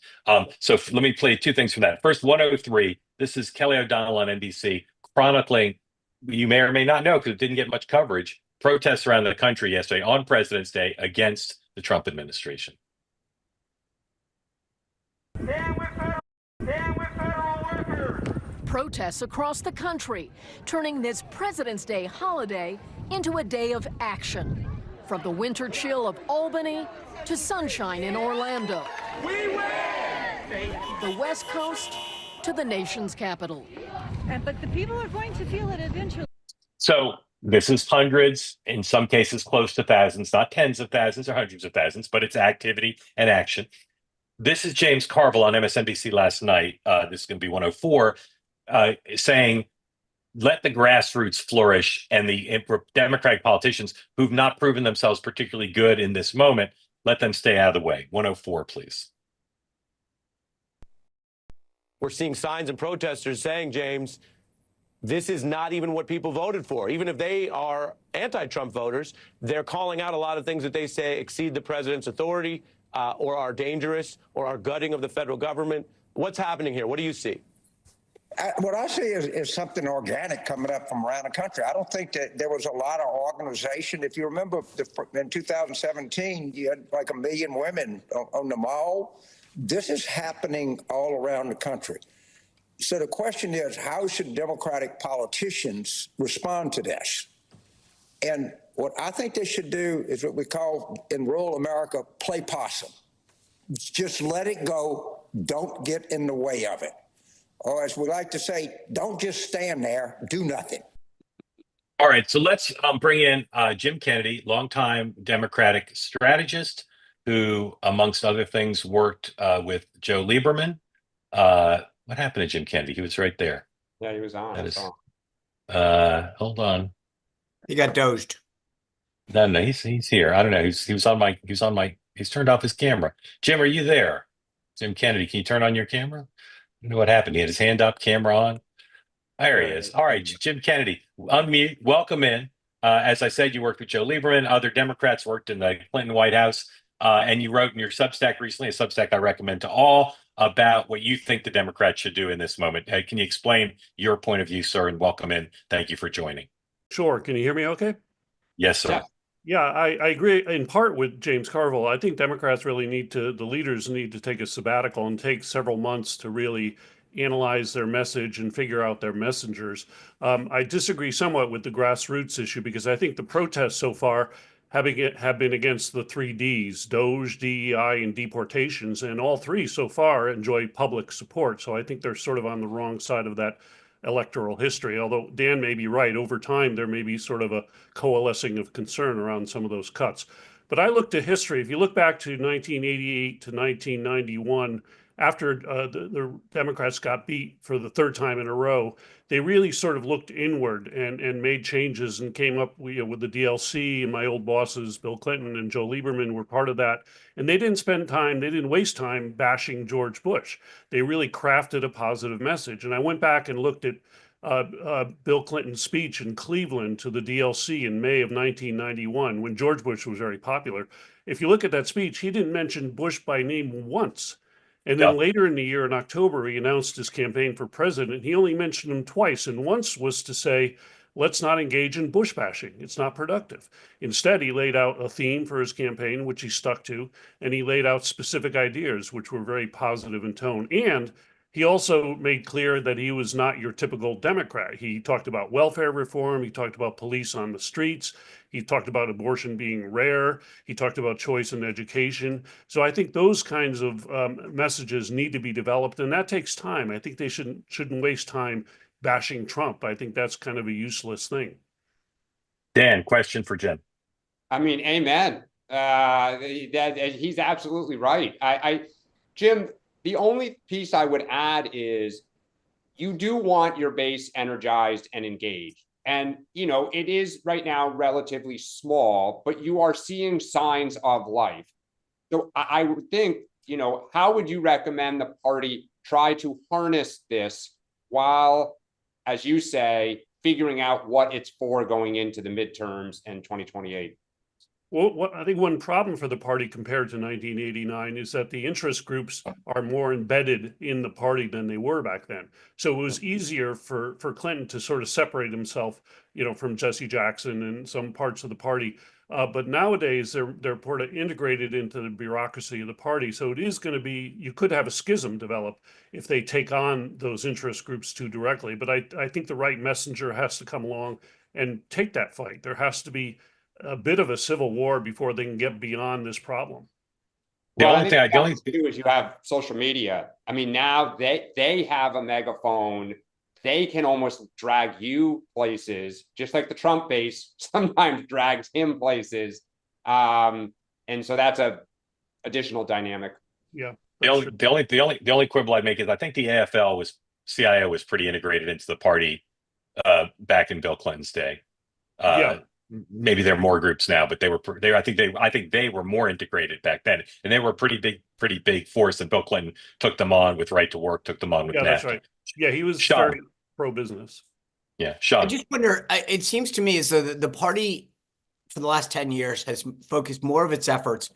So let me play 2 things from that. First, 103, this is Kelly O'Donnell on NBC chronicling, you may or may not know because it didn't get much coverage, protests around the country yesterday on President's Day against the Trump administration. protests across the country, turning this President's Day holiday into a day of action. From the winter chill of Albany to sunshine in Orlando. We win! The West Coast to the nation's capital. But the people are going to feel it eventually. So this is hundreds, in some cases close to thousands, not tens of thousands or hundreds of thousands, but it's activity and action. This is James Carville on MSNBC last night. This is going to be 104, saying, let the grassroots flourish, and the Democratic politicians who've not proven themselves particularly good in this moment, let them stay out of the way. 104, please. We're seeing signs and protesters saying, James, this is not even what people voted for. Even if they are anti-Trump voters, they're calling out a lot of things that they say exceed the president's authority or are dangerous or are gutting of the federal government. What's happening here? What do you see? What I see is something organic coming up from around the country. I don't think that there was a lot of organization. If you remember in 2017, you had like 1 million women on the mall. This is happening all around the country. So the question is, how should Democratic politicians respond to this? And what I think they should do is what we call in rural America, play possum. Just let it go. Don't get in the way of it. Or as we like to say, don't just stand there, do nothing. All right, so let's bring in Jim Kennedy, longtime Democratic strategist, who, amongst other things, worked with Joe Lieberman. What happened to Jim Kennedy? He was right there. Yeah, he was on. That is, hold on. He got doged. No, he's here. I don't know. He's turned off his camera. Jim, are you there? Jim Kennedy, can you turn on your camera? I don't know what happened. He had his hand up, camera on. There he is. All right, Jim Kennedy, unmute. Welcome in. As I said, you worked with Joe Lieberman. Other Democrats worked in the Clinton White House. And you wrote in your Substack recently, a Substack I recommend to all, about what you think the Democrats should do in this moment. Can you explain your point of view, sir, and welcome in. Thank you for joining. Sure. Can you hear me okay? Yes, sir. Yeah, I agree in part with James Carville. I think Democrats really the leaders need to take a sabbatical and take several months to really analyze their message and figure out their messengers. I disagree somewhat with the grassroots issue because I think the protests so far have been against the 3 Ds, DOGE, DEI, and deportations, and all three so far enjoy public support. So I think they're sort of on the wrong side of that electoral history, although Dan may be right. Over time, there may be sort of a coalescing of concern around some of those cuts. But I looked at history. If you look back to 1988 to 1991, after the Democrats got beat for the third time in a row, they really sort of looked inward and made changes and came up with the DLC, and my old bosses, Bill Clinton and Joe Lieberman, were part of that. And they didn't waste time bashing George Bush. They really crafted a positive message. And I went back and looked at Bill Clinton's speech in Cleveland to the DLC in May of 1991, when George Bush was very popular. If you look at that speech, he didn't mention Bush by name once. And then later in the year, in October, he announced his campaign for president. He only mentioned him twice, and once was to say, let's not engage in Bush bashing. It's not productive. Instead, he laid out a theme for his campaign, which he stuck to, and he laid out specific ideas, which were very positive in tone. And he also made clear that he was not your typical Democrat. He talked about welfare reform. He talked about police on the streets. He talked about abortion being rare. He talked about choice in education. So I think those kinds of messages need to be developed, and that takes time. I think they shouldn't waste time bashing Trump. I think that's kind of a useless thing. Dan, question for Jim. I mean, amen. He's absolutely right. Jim, the only piece I would add is you do want your base energized and engaged. And, you know, it is right now relatively small, but you are seeing signs of life. So I would think, you know, how would you recommend the party try to harness this while, as you say, figuring out what it's for going into the midterms in 2028? Well, I think one problem for the party compared to 1989 is that the interest groups are more embedded in the party than they were back then. So it was easier for Clinton to sort of separate himself, you know, from Jesse Jackson and some parts of the party. But nowadays they're sort of integrated into the bureaucracy of the party. So it is going to be, you could have a schism develop if they take on those interest groups too directly. But I think the right messenger has to come along and take that fight. There has to be a bit of a civil war before they can get beyond this problem. The Well, only thing I the only do is you have social media. I mean, now they have a megaphone. They can almost drag you places, just like the Trump base sometimes drags him places. And so that's a additional dynamic. Yeah. The only quibble I'd make is I think the CIO was pretty integrated into the party back in Bill Clinton's day. Yeah. Maybe there are more groups now, but I think they were more integrated back then, and they were a pretty big force. And Bill Clinton took them on with Right to Work, took them on with Yeah, that's NAFTA. right. Yeah, he was Sean. very pro-business. Yeah, Sean. I just wonder, it seems to me as though the party for the last 10 years has focused more of its efforts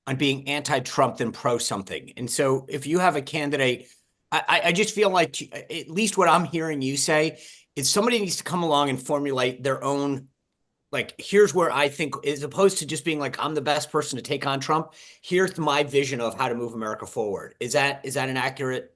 on being anti-Trump than pro-something. And so if you have a candidate, I just feel like, at least what I'm hearing you say, is somebody needs to come along and formulate their own, like, here's where I think, as opposed to just being like, I'm the best person to take on Trump, here's my vision of how to move America forward. Is that an accurate?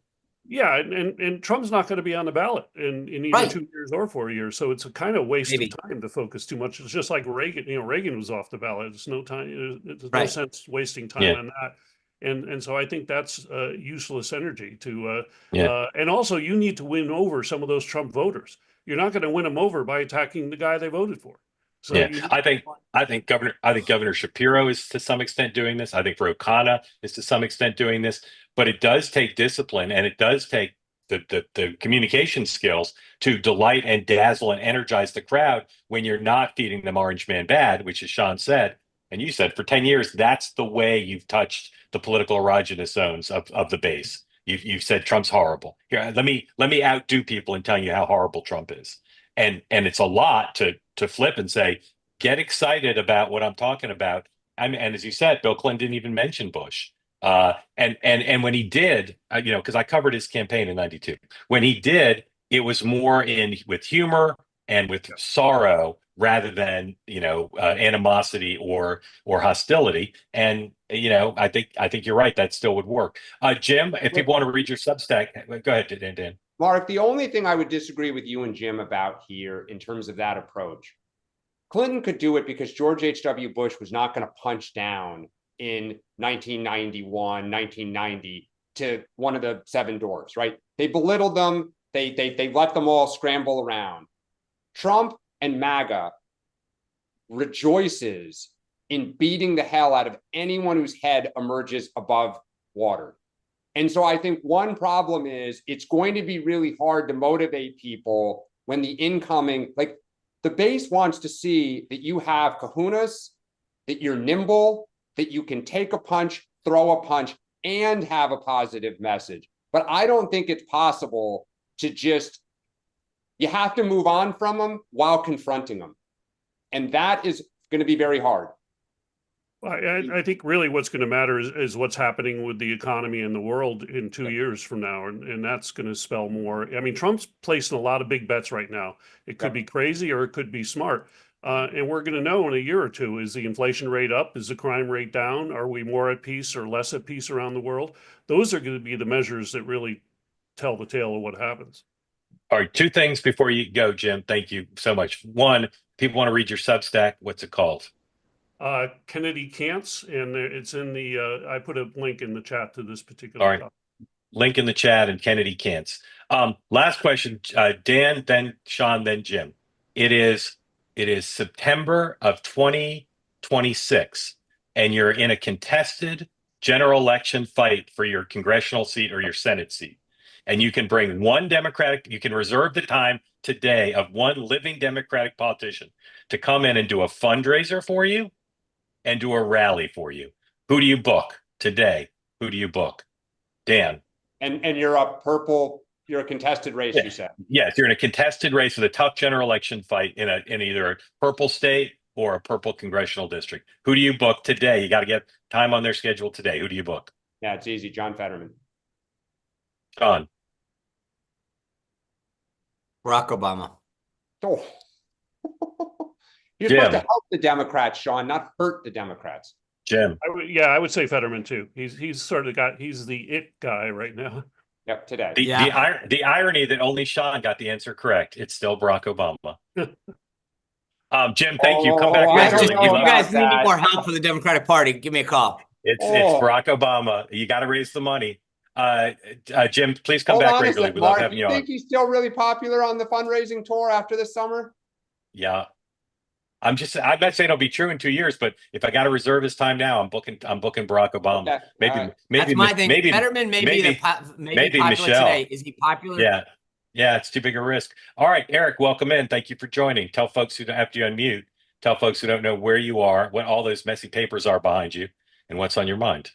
Yeah, and Trump's not going to be on the ballot in either Right. 2 years or 4 years, so it's a kind of waste Maybe. of time to focus too much. It's just like Reagan. Reagan was off the ballot. There's no time. There's no Right. sense wasting time on that. And so I think that's useless energy to. And also, you need to win over some of those Trump voters. You're not going to win them over by attacking the guy they voted for. So I think Governor Shapiro is to some extent doing this. I think Ro Khanna is to some extent doing this. But it does take discipline, and it does take the communication skills to delight and dazzle and energize the crowd when you're not feeding them Orange Man bad, which, as Sean said, and you said, for 10 years, that's the way you've touched the political erogenous zones of the base. You've said Trump's horrible. Here, let me outdo people in telling you how horrible Trump is. And it's a lot to flip and say, get excited about what I'm talking about. And as you said, Bill Clinton didn't even mention Bush. And when he did, because I covered his campaign in '92. When he did, it was more with humor and with sorrow rather than animosity or hostility. And I think you're right. That still would work. Jim, if people want to read your Substack, go ahead, Dan. Mark, the only thing I would disagree with you and Jim about here in terms of that approach, Clinton could do it because George H.W. Bush was not going to punch down in 1991, 1990 to one of the seven dwarfs, right? They belittled them. They let them all scramble around. Trump and MAGA rejoices in beating the hell out of anyone whose head emerges above water. And so I think one problem is it's going to be really hard to motivate people when the incoming, like the base wants to see that you have kahunas, that you're nimble, that you can take a punch, throw a punch, and have a positive message. But I don't think it's possible to you have to move on from them while confronting them. And that is going to be very hard. I think really what's going to matter is what's happening with the economy and the world in 2 years from now. And that's going to spell more. I mean, Trump's placing a lot of big bets right now. It could be crazy or it could be smart. And we're going to know in a year or two, is the inflation rate up? Is the crime rate down? Are we more at peace or less at peace around the world? Those are going to be the measures that really tell the tale of what happens. All right, two things before you go, Jim. Thank you so much. One, people want to read your Substack. What's it called? Kennedy Kantz, and it's in the, I put a link in the chat to this particular All right. topic. Link in the chat and Kennedy Kantz. Last question, Dan, then Sean, then Jim. It is September of 2026, and you're in a contested general election fight for your congressional seat or your Senate seat. And you can bring you can reserve the time today of one living Democratic politician to come in and do a fundraiser for you and do a rally for you. Who do you book today? Who do you book? Dan. And you're a contested race, you said. Yes, you're in a contested race with a tough general election fight in either a purple state or a purple congressional district. Who do you book today? You got to get time on their schedule today. Who do you book? Yeah, it's easy. John Fetterman. Sean. Barack Obama. Oh. You're supposed to help the Democrats, Sean, not hurt the Democrats. Jim. I would say Fetterman too. He's sort of he's the it guy right now. Yep, today. The irony that only Sean got the answer correct. It's still Barack Obama. Jim, thank you. Come back regularly. If you guys need any more help for the Democratic Party, give me a call. It's Barack Obama. You got to raise the money. Jim, please come back regularly. We love having you on. You think he's still really popular on the fundraising tour after this summer? Yeah. I'm not saying it'll be true in 2 years, but if I got to reserve his time now, I'm booking Barack Obama. Okay. Maybe That's my thing. Fetterman may be popular Michelle. today. Is he popular? Yeah, it's too big a risk. All right, Eric, welcome in. Thank you for joining. Tell folks who don't have to unmute. Tell folks who don't know where you are, what all those messy papers are behind you, and what's on your mind.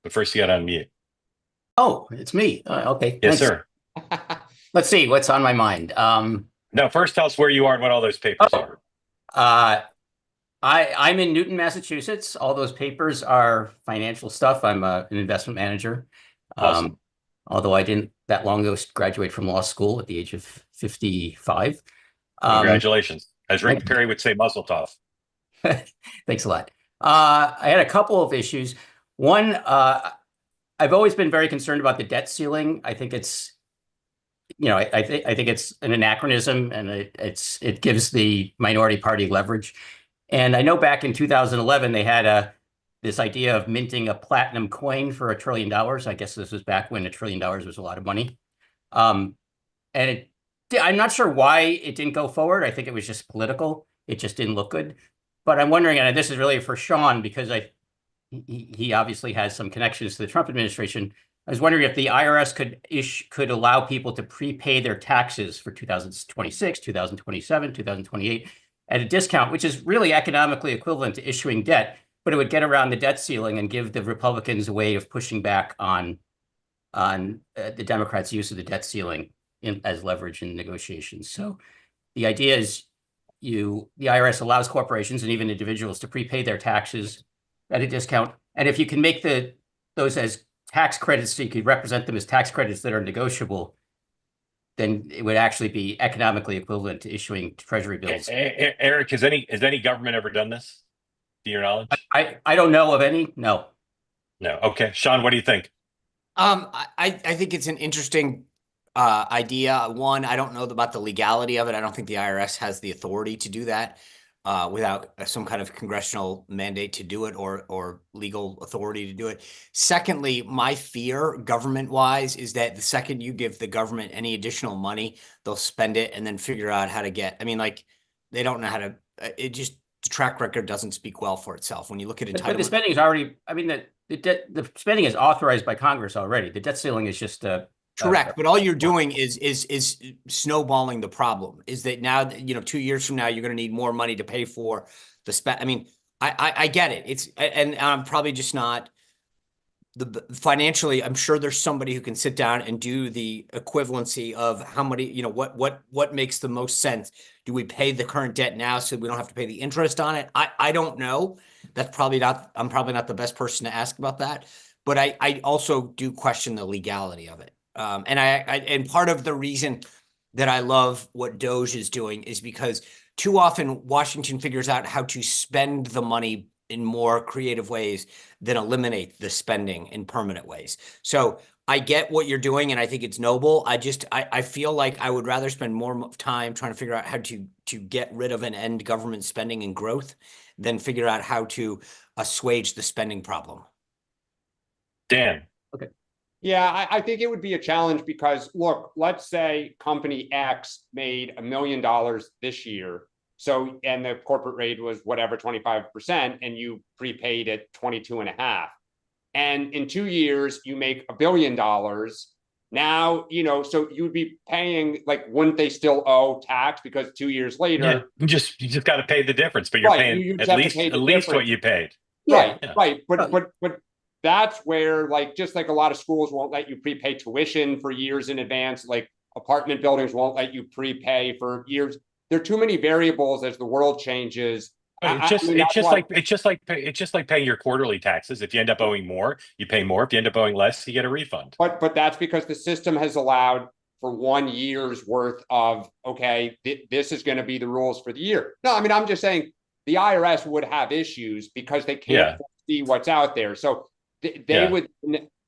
But first, you got to unmute. Oh, it's me. Okay. Yes, thanks. sir. Let's see what's on my mind. No, first tell us where you are and what all those papers are. I'm in Newton, Massachusetts. All those papers are financial stuff. I'm an investment manager. Awesome. Although I didn't that long ago graduate from law school at the age of 55. Congratulations. As Rick Perry would say, muzzle tough. Thanks a lot. I had a couple of issues. One, I've always been very concerned about the debt ceiling. I think it's, I think it's an anachronism, and it gives the minority party leverage. And I know back in 2011 they had this idea of minting a platinum coin for $1 trillion. I guess this was back when $1 trillion was a lot of money. And I'm not sure why it didn't go forward. I think it was just political. It just didn't look good. But I'm wondering, and this is really for Sean, because he obviously has some connections to the Trump administration. I was wondering if the IRS could allow people to prepay their taxes for 2026, 2027, 2028 at a discount, which is really economically equivalent to issuing debt, but it would get around the debt ceiling and give the Republicans a way of pushing back on the Democrats' use of the debt ceiling as leverage in negotiations. So the idea is the IRS allows corporations and even individuals to prepay their taxes at a discount. And if you can make those as tax credits, so you could represent them as tax credits that are negotiable, then it would actually be economically equivalent to issuing treasury bills. Eric, has any government ever done this, to your knowledge? I don't know of any. No. Okay. Sean, what do you think? I think it's an interesting idea. One, I don't know about the legality of it. I don't think the IRS has the authority to do that without some kind of congressional mandate to do it or legal authority to do it. Secondly, my fear government-wise is that the second you give the government any additional money, they'll spend it and then figure out how to they don't know how to, the track record doesn't speak well for itself. When you look at entitlement. But the spending is already, the spending is authorized by Congress already. The debt ceiling is just correct, but all you're doing is snowballing the problem. Is that now 2 years from now you're going to need more money to pay for the spend. I get it. And I'm probably just not financially. I'm sure there's somebody who can sit down and do the equivalency of how many. What makes the most sense. Do we pay the current debt now so we don't have to pay the interest on it? I don't know. That's probably not. I'm probably not the best person to ask about that. But I also do question the legality of it. And part of the reason that I love what DOGE is doing is because too often Washington figures out how to spend the money in more creative ways than eliminate the spending in permanent ways. So I get what you're doing, and I think it's noble. I feel like I would rather spend more time trying to figure out how to get rid of and end government spending and growth than figure out how to assuage the spending problem. Dan. Okay. Yeah, I think it would be a challenge because, look, let's say company X made $1 million this year. So, and the corporate rate was whatever, 25%, and you prepaid at 22.5. And in 2 years, you make $1 billion. Now, so you would be paying, wouldn't they still owe tax because 2 years later? Yeah, you just got to pay the difference, but you're paying at least what you paid. Right, yeah. Right. But that's where, just like a lot of schools won't let you prepay tuition for years in advance, apartment buildings won't let you prepay for years. There are too many variables as the world changes. It's just like paying your quarterly taxes. If you end up owing more, you pay more. If you end up owing less, you get a refund. But that's because the system has allowed for 1 year's worth of, okay, this is going to be the rules for the year. No, I'm just saying the IRS would have issues because they can't foresee what's out there. So they would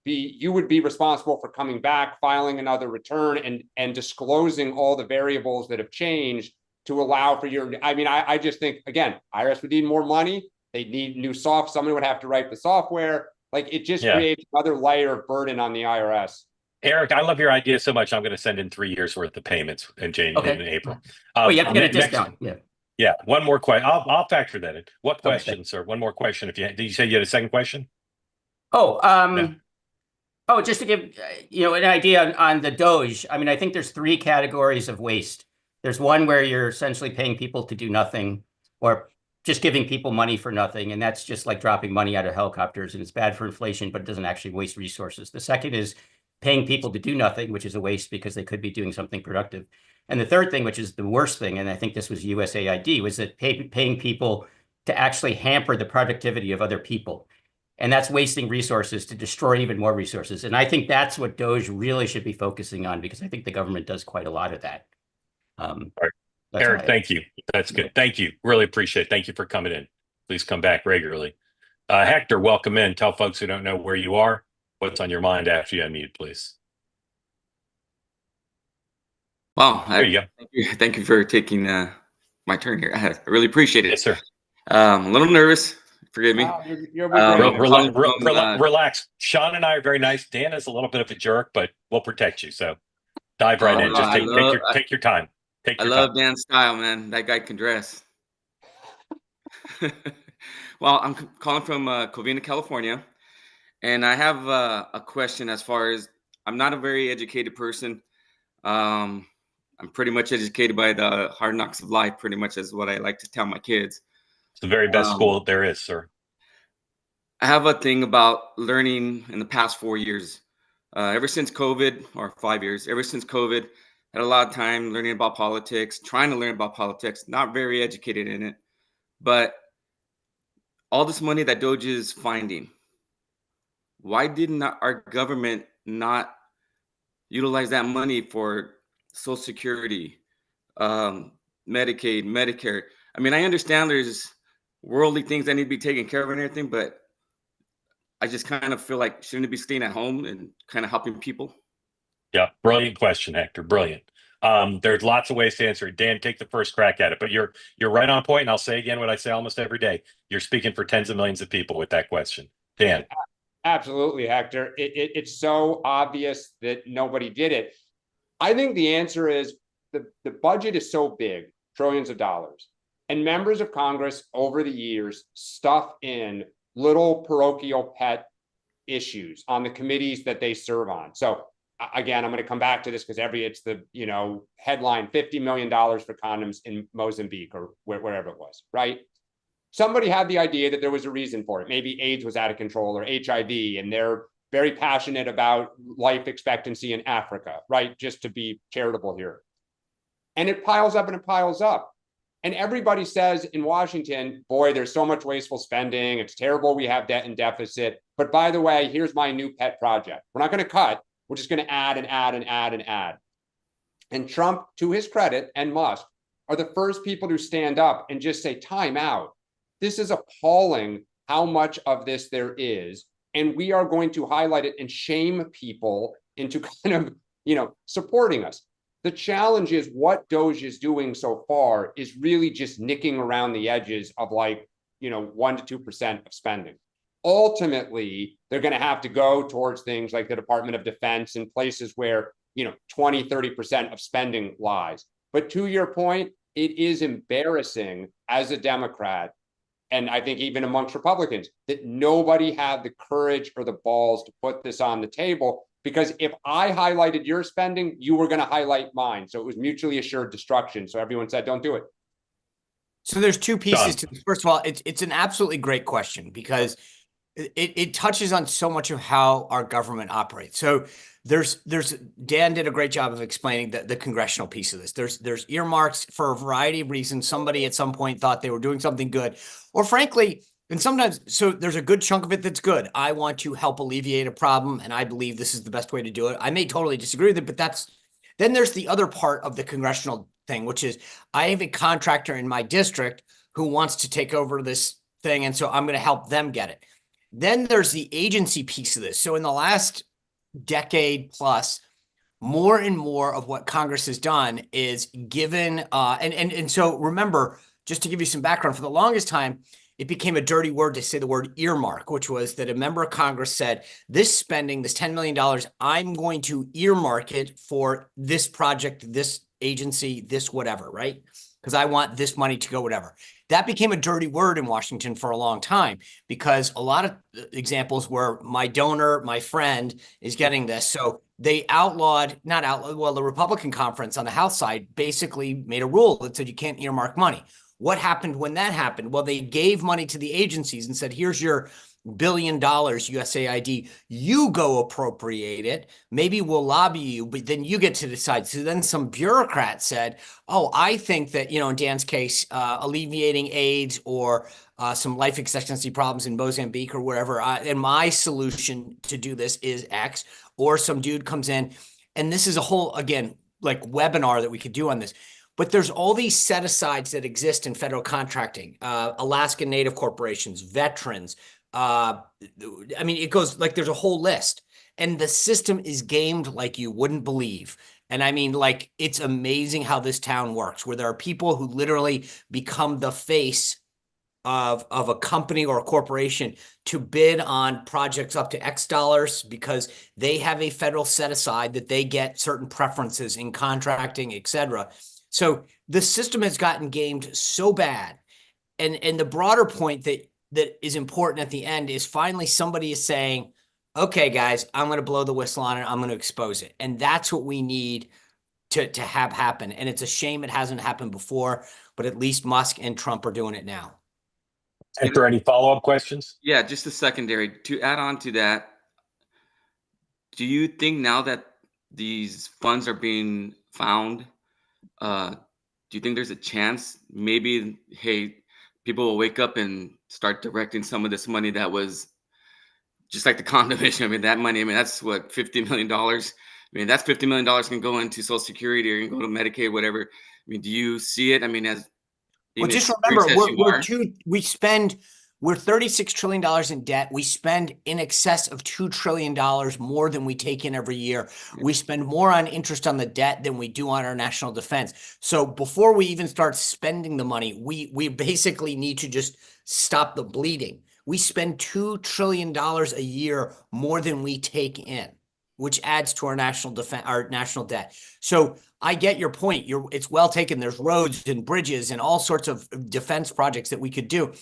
you would be responsible for coming back, filing another return, and disclosing all the variables that have changed to allow for your, I mean, I just think, again, IRS would need more money. They'd need new somebody would have to write the software. Like, it just creates another layer of burden on the IRS. Eric, I love your idea so much. I'm going to send in 3 years worth of payments in April. Oh, you have to get a discount. Yeah. One more question. I'll factor that in. What question, sir? One more question. Did you say you had a second question? Just to give an idea on the DOGE. I mean, I think there's 3 categories of waste. There's one where you're essentially paying people to do nothing, or just giving people money for nothing, and that's just like dropping money out of helicopters, and it's bad for inflation, but it doesn't actually waste resources. The second is paying people to do nothing, which is a waste because they could be doing something productive. And the third thing, which is the worst thing, and I think this was USAID, was that paying people to actually hamper the productivity of other people. And that's wasting resources to destroy even more resources. And I think that's what DOGE really should be focusing on, because I think the government does quite a lot of that. Eric, thank you. That's good. Thank you. Really appreciate it. Thank you for coming in. Please come back regularly. Hector, welcome in. Tell folks who don't know where you are, what's on your mind after you unmute, please. Wow. There you go. Thank you for taking my turn here. I really appreciate it. Yes, sir. A little nervous. Forgive me. Relax. Sean and I are very nice. Dan is a little bit of a jerk, but we'll protect you. So dive right in. Just take your time. I love Dan's style, man. That guy can dress. Well, I'm calling from Covina, California, and I have a question. As far as, I'm not a very educated person. I'm pretty much educated by the hard knocks of life, pretty much, is what I like to tell my kids. It's the very best school there is, sir. I have a thing about learning in the past 4 years. Ever since COVID, or 5 years, ever since COVID, had a lot of time learning about politics, trying to learn about politics, not very educated in it. But all this money that DOGE is finding, why didn't our government not utilize that money for Social Security, Medicaid, Medicare? I mean, I understand there's worldly things that need to be taken care of and everything, but I just kind of feel like, shouldn't it be staying at home and kind of helping people? Yeah, brilliant question, Hector. Brilliant. There's lots of ways to answer it. Dan, take the first crack at it. But you're right on point, and I'll say again what I say almost every day. You're speaking for tens of millions of people with that question. Dan. Absolutely, Hector. It's so obvious that nobody did it. I think the answer is the budget is so big, trillions of dollars. And members of Congress over the years stuff in little parochial pet issues on the committees that they serve on. So again, I'm going to come back to this because it's the headline $50 million for condoms in Mozambique or wherever it was, right? Somebody had the idea that there was a reason for it. Maybe AIDS was out of control, or HIV, and they're very passionate about life expectancy in Africa, right? Just to be charitable here. And it piles up and it piles up. And everybody says in Washington, boy, there's so much wasteful spending. It's terrible. We have debt and deficit. But by the way, here's my new pet project. We're not going to cut. We're just going to add and add and add and add. And Trump, to his credit, and Musk are the first people to stand up and just say, time out. This is appalling how much of this there is. And we are going to highlight it and shame people into kind of, supporting us. The challenge is what DOGE is doing so far is really just nicking around the edges of 1 to 2% of spending. Ultimately, they're going to have to go towards things like the Department of Defense and places where, 20, 30% of spending lies. But to your point, it is embarrassing as a Democrat, and I think even amongst Republicans, that nobody had the courage or the balls to put this on the table. Because if I highlighted your spending, you were going to highlight mine. So it was mutually assured destruction. So everyone said, don't do it. So there's two pieces to this. First of all, it's an absolutely great question because it touches on so much of how our government operates. So there's Dan did a great job of explaining the congressional piece of this. There's earmarks for a variety of reasons. Somebody at some point thought they were doing something good, or frankly, and sometimes, so there's a good chunk of it that's good. I want to help alleviate a problem, and I believe this is the best way to do it. I may totally disagree with it, but then there's the other part of the congressional thing, which is I have a contractor in my district who wants to take over this thing. And so I'm going to help them get it. Then there's the agency piece of this. So in the last decade plus, more and more of what Congress has done is given, and so remember, just to give you some background, for the longest time, it became a dirty word to say the word earmark, which was that a member of Congress said, this spending, this $10 million, I'm going to earmark it for this project, this agency, this whatever, right? Because I want this money to go whatever. That became a dirty word in Washington for a long time, because a lot of examples where my donor, my friend is getting this. So they well, the Republican conference on the House side basically made a rule that said you can't earmark money. What happened when that happened? Well, they gave money to the agencies and said, here's your $1 billion USAID. You go appropriate it. Maybe we'll lobby you, but then you get to decide. So then some bureaucrat said, oh, I think that, in Dan's case, alleviating AIDS or some life expectancy problems in Mozambique or wherever, and my solution to do this is X. Or some dude comes in, and this is a whole, again, like webinar that we could do on this. But there's all these set-asides that exist in federal contracting, Alaska Native corporations, veterans. It goes like there's a whole list. And the system is gamed like you wouldn't believe. And it's amazing how this town works, where there are people who literally become the face of a company or a corporation to bid on projects up to X dollars because they have a federal set-aside that they get certain preferences in contracting, et cetera. So the system has gotten gamed so bad. And the broader point that is important at the end is finally somebody is saying, okay, guys, I'm going to blow the whistle on it. I'm going to expose it. And that's what we need to have happen. And it's a shame it hasn't happened before, but at least Musk and Trump are doing it now. And for any follow-up questions? Yeah, just a secondary. To add on to that, do you think now that these funds are being found, do you think there's a chance maybe, hey, people will wake up and start directing some of this money that was just like the condemnation? That money, that's what, $50 million? That's $50 million can go into Social Security or can go to Medicaid, whatever. Do you see it? As well, just remember, we're $36 trillion in debt. We spend in excess of $2 trillion more than we take in every year. We spend more on interest on the debt than we do on our national defense. So before we even start spending the money, we basically need to just stop the bleeding. We spend $2 trillion a year more than we take in, which adds to our national defense, our national debt. So I get your point. It's well taken. There's roads and bridges and all sorts of defense projects that we could do.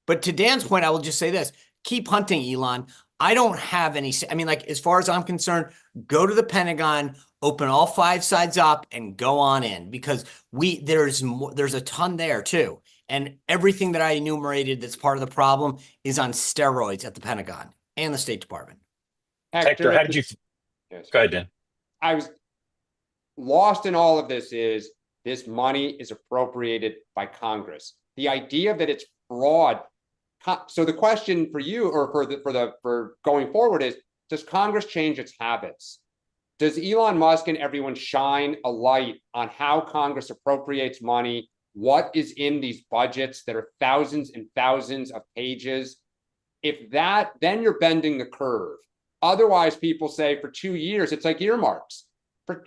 But to Dan's point, I will just say this: keep hunting, Elon. I don't have any. As far as I'm concerned, go to the Pentagon, open all 5 sides up, and go on in, because there's a ton there too. And everything that I enumerated that's part of the problem is on steroids at the Pentagon and the State Department. Hector, how did you? Go ahead, Dan. I was lost in all of this. Is this money is appropriated by Congress? The idea that it's fraud. So the question for you, or for going forward, is: does Congress change its habits? Does Elon Musk and everyone shine a light on how Congress appropriates money? What is in these budgets that are thousands and thousands of pages? If that, then you're bending the curve. Otherwise, people say for 2 years, it's like earmarks.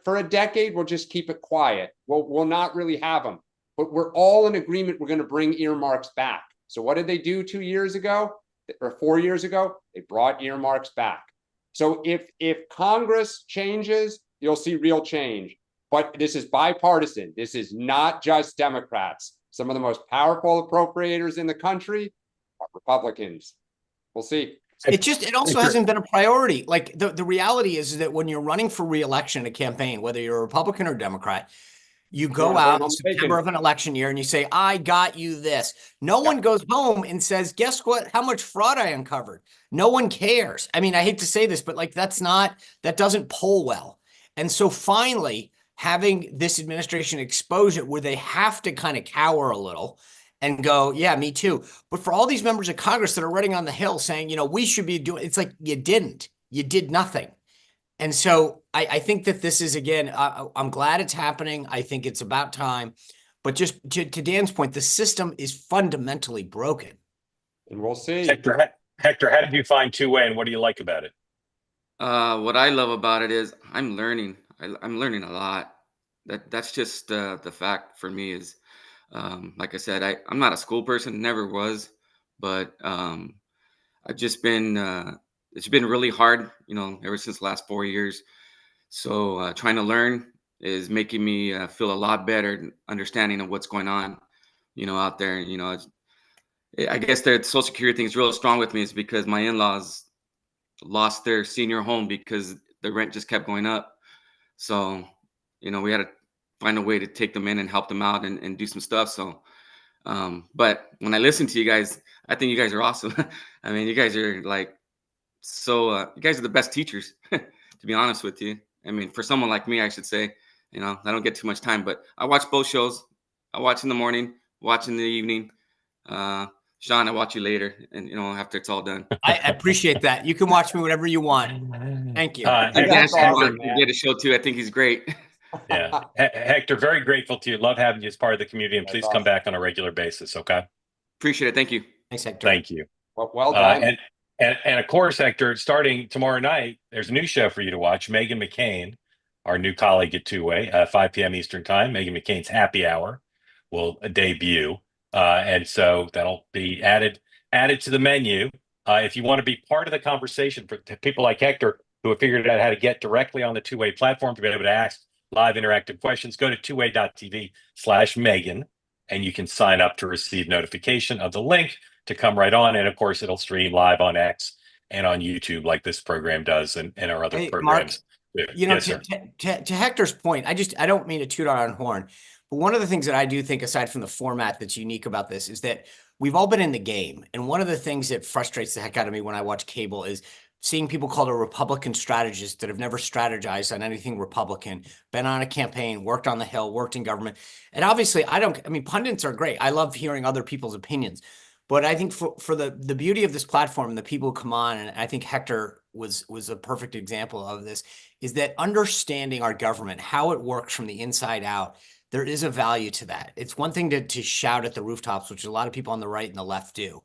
For a decade, we'll just keep it quiet. We'll not really have them. But we're all in agreement we're going to bring earmarks back. So what did they do 2 years ago or 4 years ago? They brought earmarks back. So if Congress changes, you'll see real change. But this is bipartisan. This is not just Democrats. Some of the most powerful appropriators in the country are Republicans. We'll see. It also hasn't been a priority. Like the reality is that when you're running for re-election in a campaign, whether you're a Republican or Democrat, you go out in September of an election year and you say, I got you this. No one goes home and says, guess what? How much fraud I uncovered. No one cares. I hate to say this, but that doesn't poll well. And so finally, having this administration expose it where they have to kind of cower a little and go, yeah, me too. But for all these members of Congress that are running on the Hill saying, we should be doing, it's like, you did nothing. And so I think that this is, again, I'm glad it's happening. I think it's about time. But just to Dan's point, the system is fundamentally broken. And we'll see. Hector, how did you find two-way, and what do you like about it? What I love about it is I'm learning. I'm learning a lot. That's just the fact for me is, like I said, I'm not a school person, never was, but I've just been. It's been really hard, ever since the last 4 years. So trying to learn is making me feel a lot better, understanding of what's going on, out there. I guess the Social Security thing is real strong with me is because my in-laws lost their senior home because the rent just kept going up. So, we had to find a way to take them in and help them out and do some stuff. So, but when I listen to you guys, I think you guys are awesome. I mean, you guys are like, you guys are the best teachers, to be honest with you. I mean, for someone like me, I should say, I don't get too much time, but I watch both shows. I watch in the morning, watch in the evening. Sean, I watch you later, and after it's all done. I appreciate that. You can watch me whenever you want. Thank you. Get a show too. I think he's great. Yeah, Hector, very grateful to you. Love having you as part of the community, and please come back on a regular basis. Okay. Appreciate it. Thank you. Thanks, Hector. Thank you. Well done. And of course, Hector, starting tomorrow night, there's a new show for you to watch. Meghan McCain, our new colleague at Two Way, 5 p.m. Eastern Time. Meghan McCain's Happy Hour will debut. And so that'll be added to the menu. If you want to be part of the conversation for people like Hector who have figured out how to get directly on the Two Way platform to be able to ask live interactive questions, go to twoway.tv/Meghan, and you can sign up to receive notification of the link to come right on. And of course, it'll stream live on X and on YouTube like this program does and our other programs. Mark, yes, to Hector's point, I don't mean to toot our own horn. But one of the things that I do think, aside from the format that's unique about this, is that we've all been in the game. And one of the things that frustrates the heck out of me when I watch cable is seeing people called a Republican strategist that have never strategized on anything Republican, been on a campaign, worked on the Hill, worked in government. And obviously, pundits are great. I love hearing other people's opinions. But I think for the beauty of this platform and the people who come on, and I think Hector was a perfect example of this, is that understanding our government, how it works from the inside out, there is a value to that. It's one thing to shout at the rooftops, which a lot of people on the right and the left do,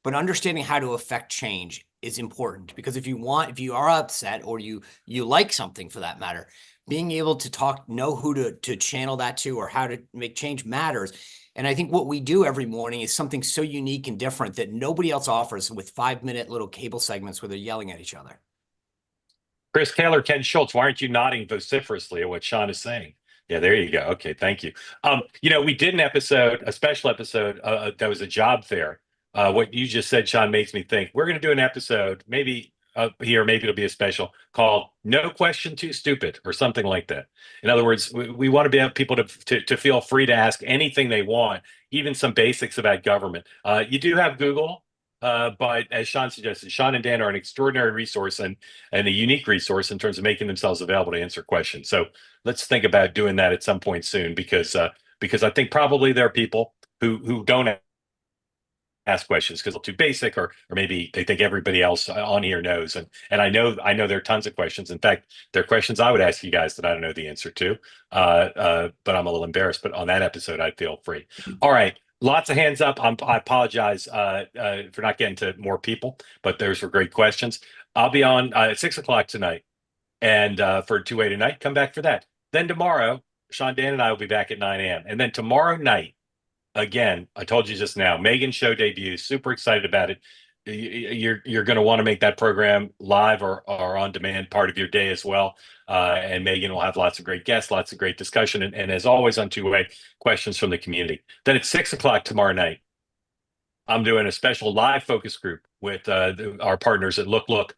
but understanding how to affect change is important, because if you are upset or you like something for that matter, being able to know who to channel that to or how to make change matters. And I think what we do every morning is something so unique and different that nobody else offers, with 5-minute little cable segments where they're yelling at each other. Chris Taylor, Ken Schultz, why aren't you nodding vociferously at what Sean is saying? Yeah, there you go. Okay, thank you. We did a special episode that was a job fair. What you just said, Sean, makes me think we're going to do an episode, maybe here, maybe it'll be a special called "No Question Too Stupid" or something like that. In other words, we want to be able people to feel free to ask anything they want, even some basics about government. You do have Google. But as Sean suggested, Sean and Dan are an extraordinary resource and a unique resource in terms of making themselves available to answer questions. So let's think about doing that at some point soon, because I think probably there are people who don't ask questions because they're too basic, or maybe they think everybody else on here knows. And I know there are tons of questions. In fact, there are questions I would ask you guys that I don't know the answer to. But I'm a little embarrassed. But on that episode, I feel free. All right. Lots of hands up. I apologize for not getting to more people, but those were great questions. I'll be on at 6 o'clock tonight, and for 2-way tonight, come back for that. Then tomorrow, Sean, Dan, and I will be back at 9 a.m. And then tomorrow night, again, I told you just now, Megan's show debut. Super excited about it. You're going to want to make that program live or on demand part of your day as well. And Megan will have lots of great guests, lots of great discussion, and as always on 2-way, questions from the community. Then at 6 o'clock tomorrow night, I'm doing a special live focus group with our partners at Look,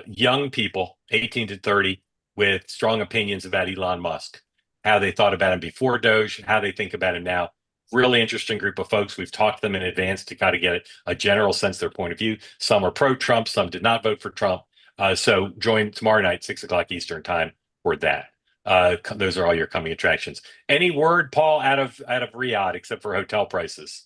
young people, 18 to 30, with strong opinions about Elon Musk, how they thought about him before DOGE, how they think about it now. Really interesting group of folks. We've talked to them in advance to kind of get a general sense of their point of view. Some are pro-Trump, some did not vote for Trump. So join tomorrow night, 6 o'clock Eastern time for that. Those are all your coming attractions. Any word, Paul, out of Riyadh, except for hotel prices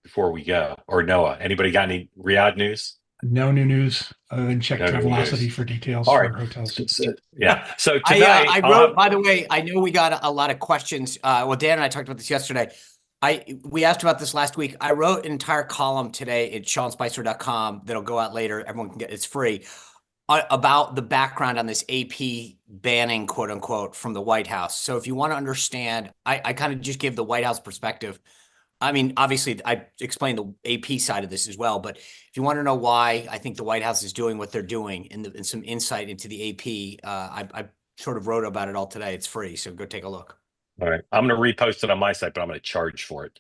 before we go? Or Noah, anybody got any Riyadh news? No new news other than check No new Travelocity news. for details All for right. hotels. Yeah. So tonight, I wrote, by the way, I know we got a lot of questions. Well, Dan and I talked about this yesterday. We asked about this last week. I wrote an entire column today at SeanSpicer.com that'll go out later. Everyone can get it's free about the background on this AP banning, quote unquote, from the White House. So if you want to understand, I kind of just give the White House perspective. I mean, obviously, I explained the AP side of this as well, but if you want to know why I think the White House is doing what they're doing and some insight into the AP, I sort of wrote about it all today. It's free, so go take a look. all right, I'm going to repost it on my site, but I'm going to charge for it.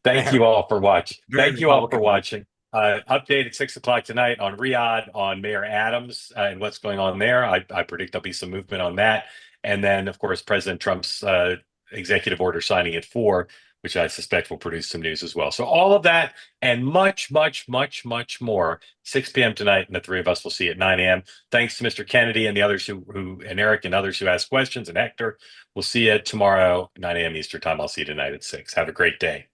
Thank you all for watching. Thank you all for watching. Update at 6 o'clock tonight on Riyadh, on Mayor Adams and what's going on there. I predict there'll be some movement on that. And then, of course, President Trump's executive order signing at 4, which I suspect will produce some news as well. So all of that and much, much, much, much more, 6 p.m. tonight, and the three of us will see you at 9 a.m. Thanks to Mr. Kennedy and the others and Eric and others who asked questions, and Hector. We'll see you tomorrow, 9 a.m. Eastern time. I'll see you tonight at 6. Have a great day.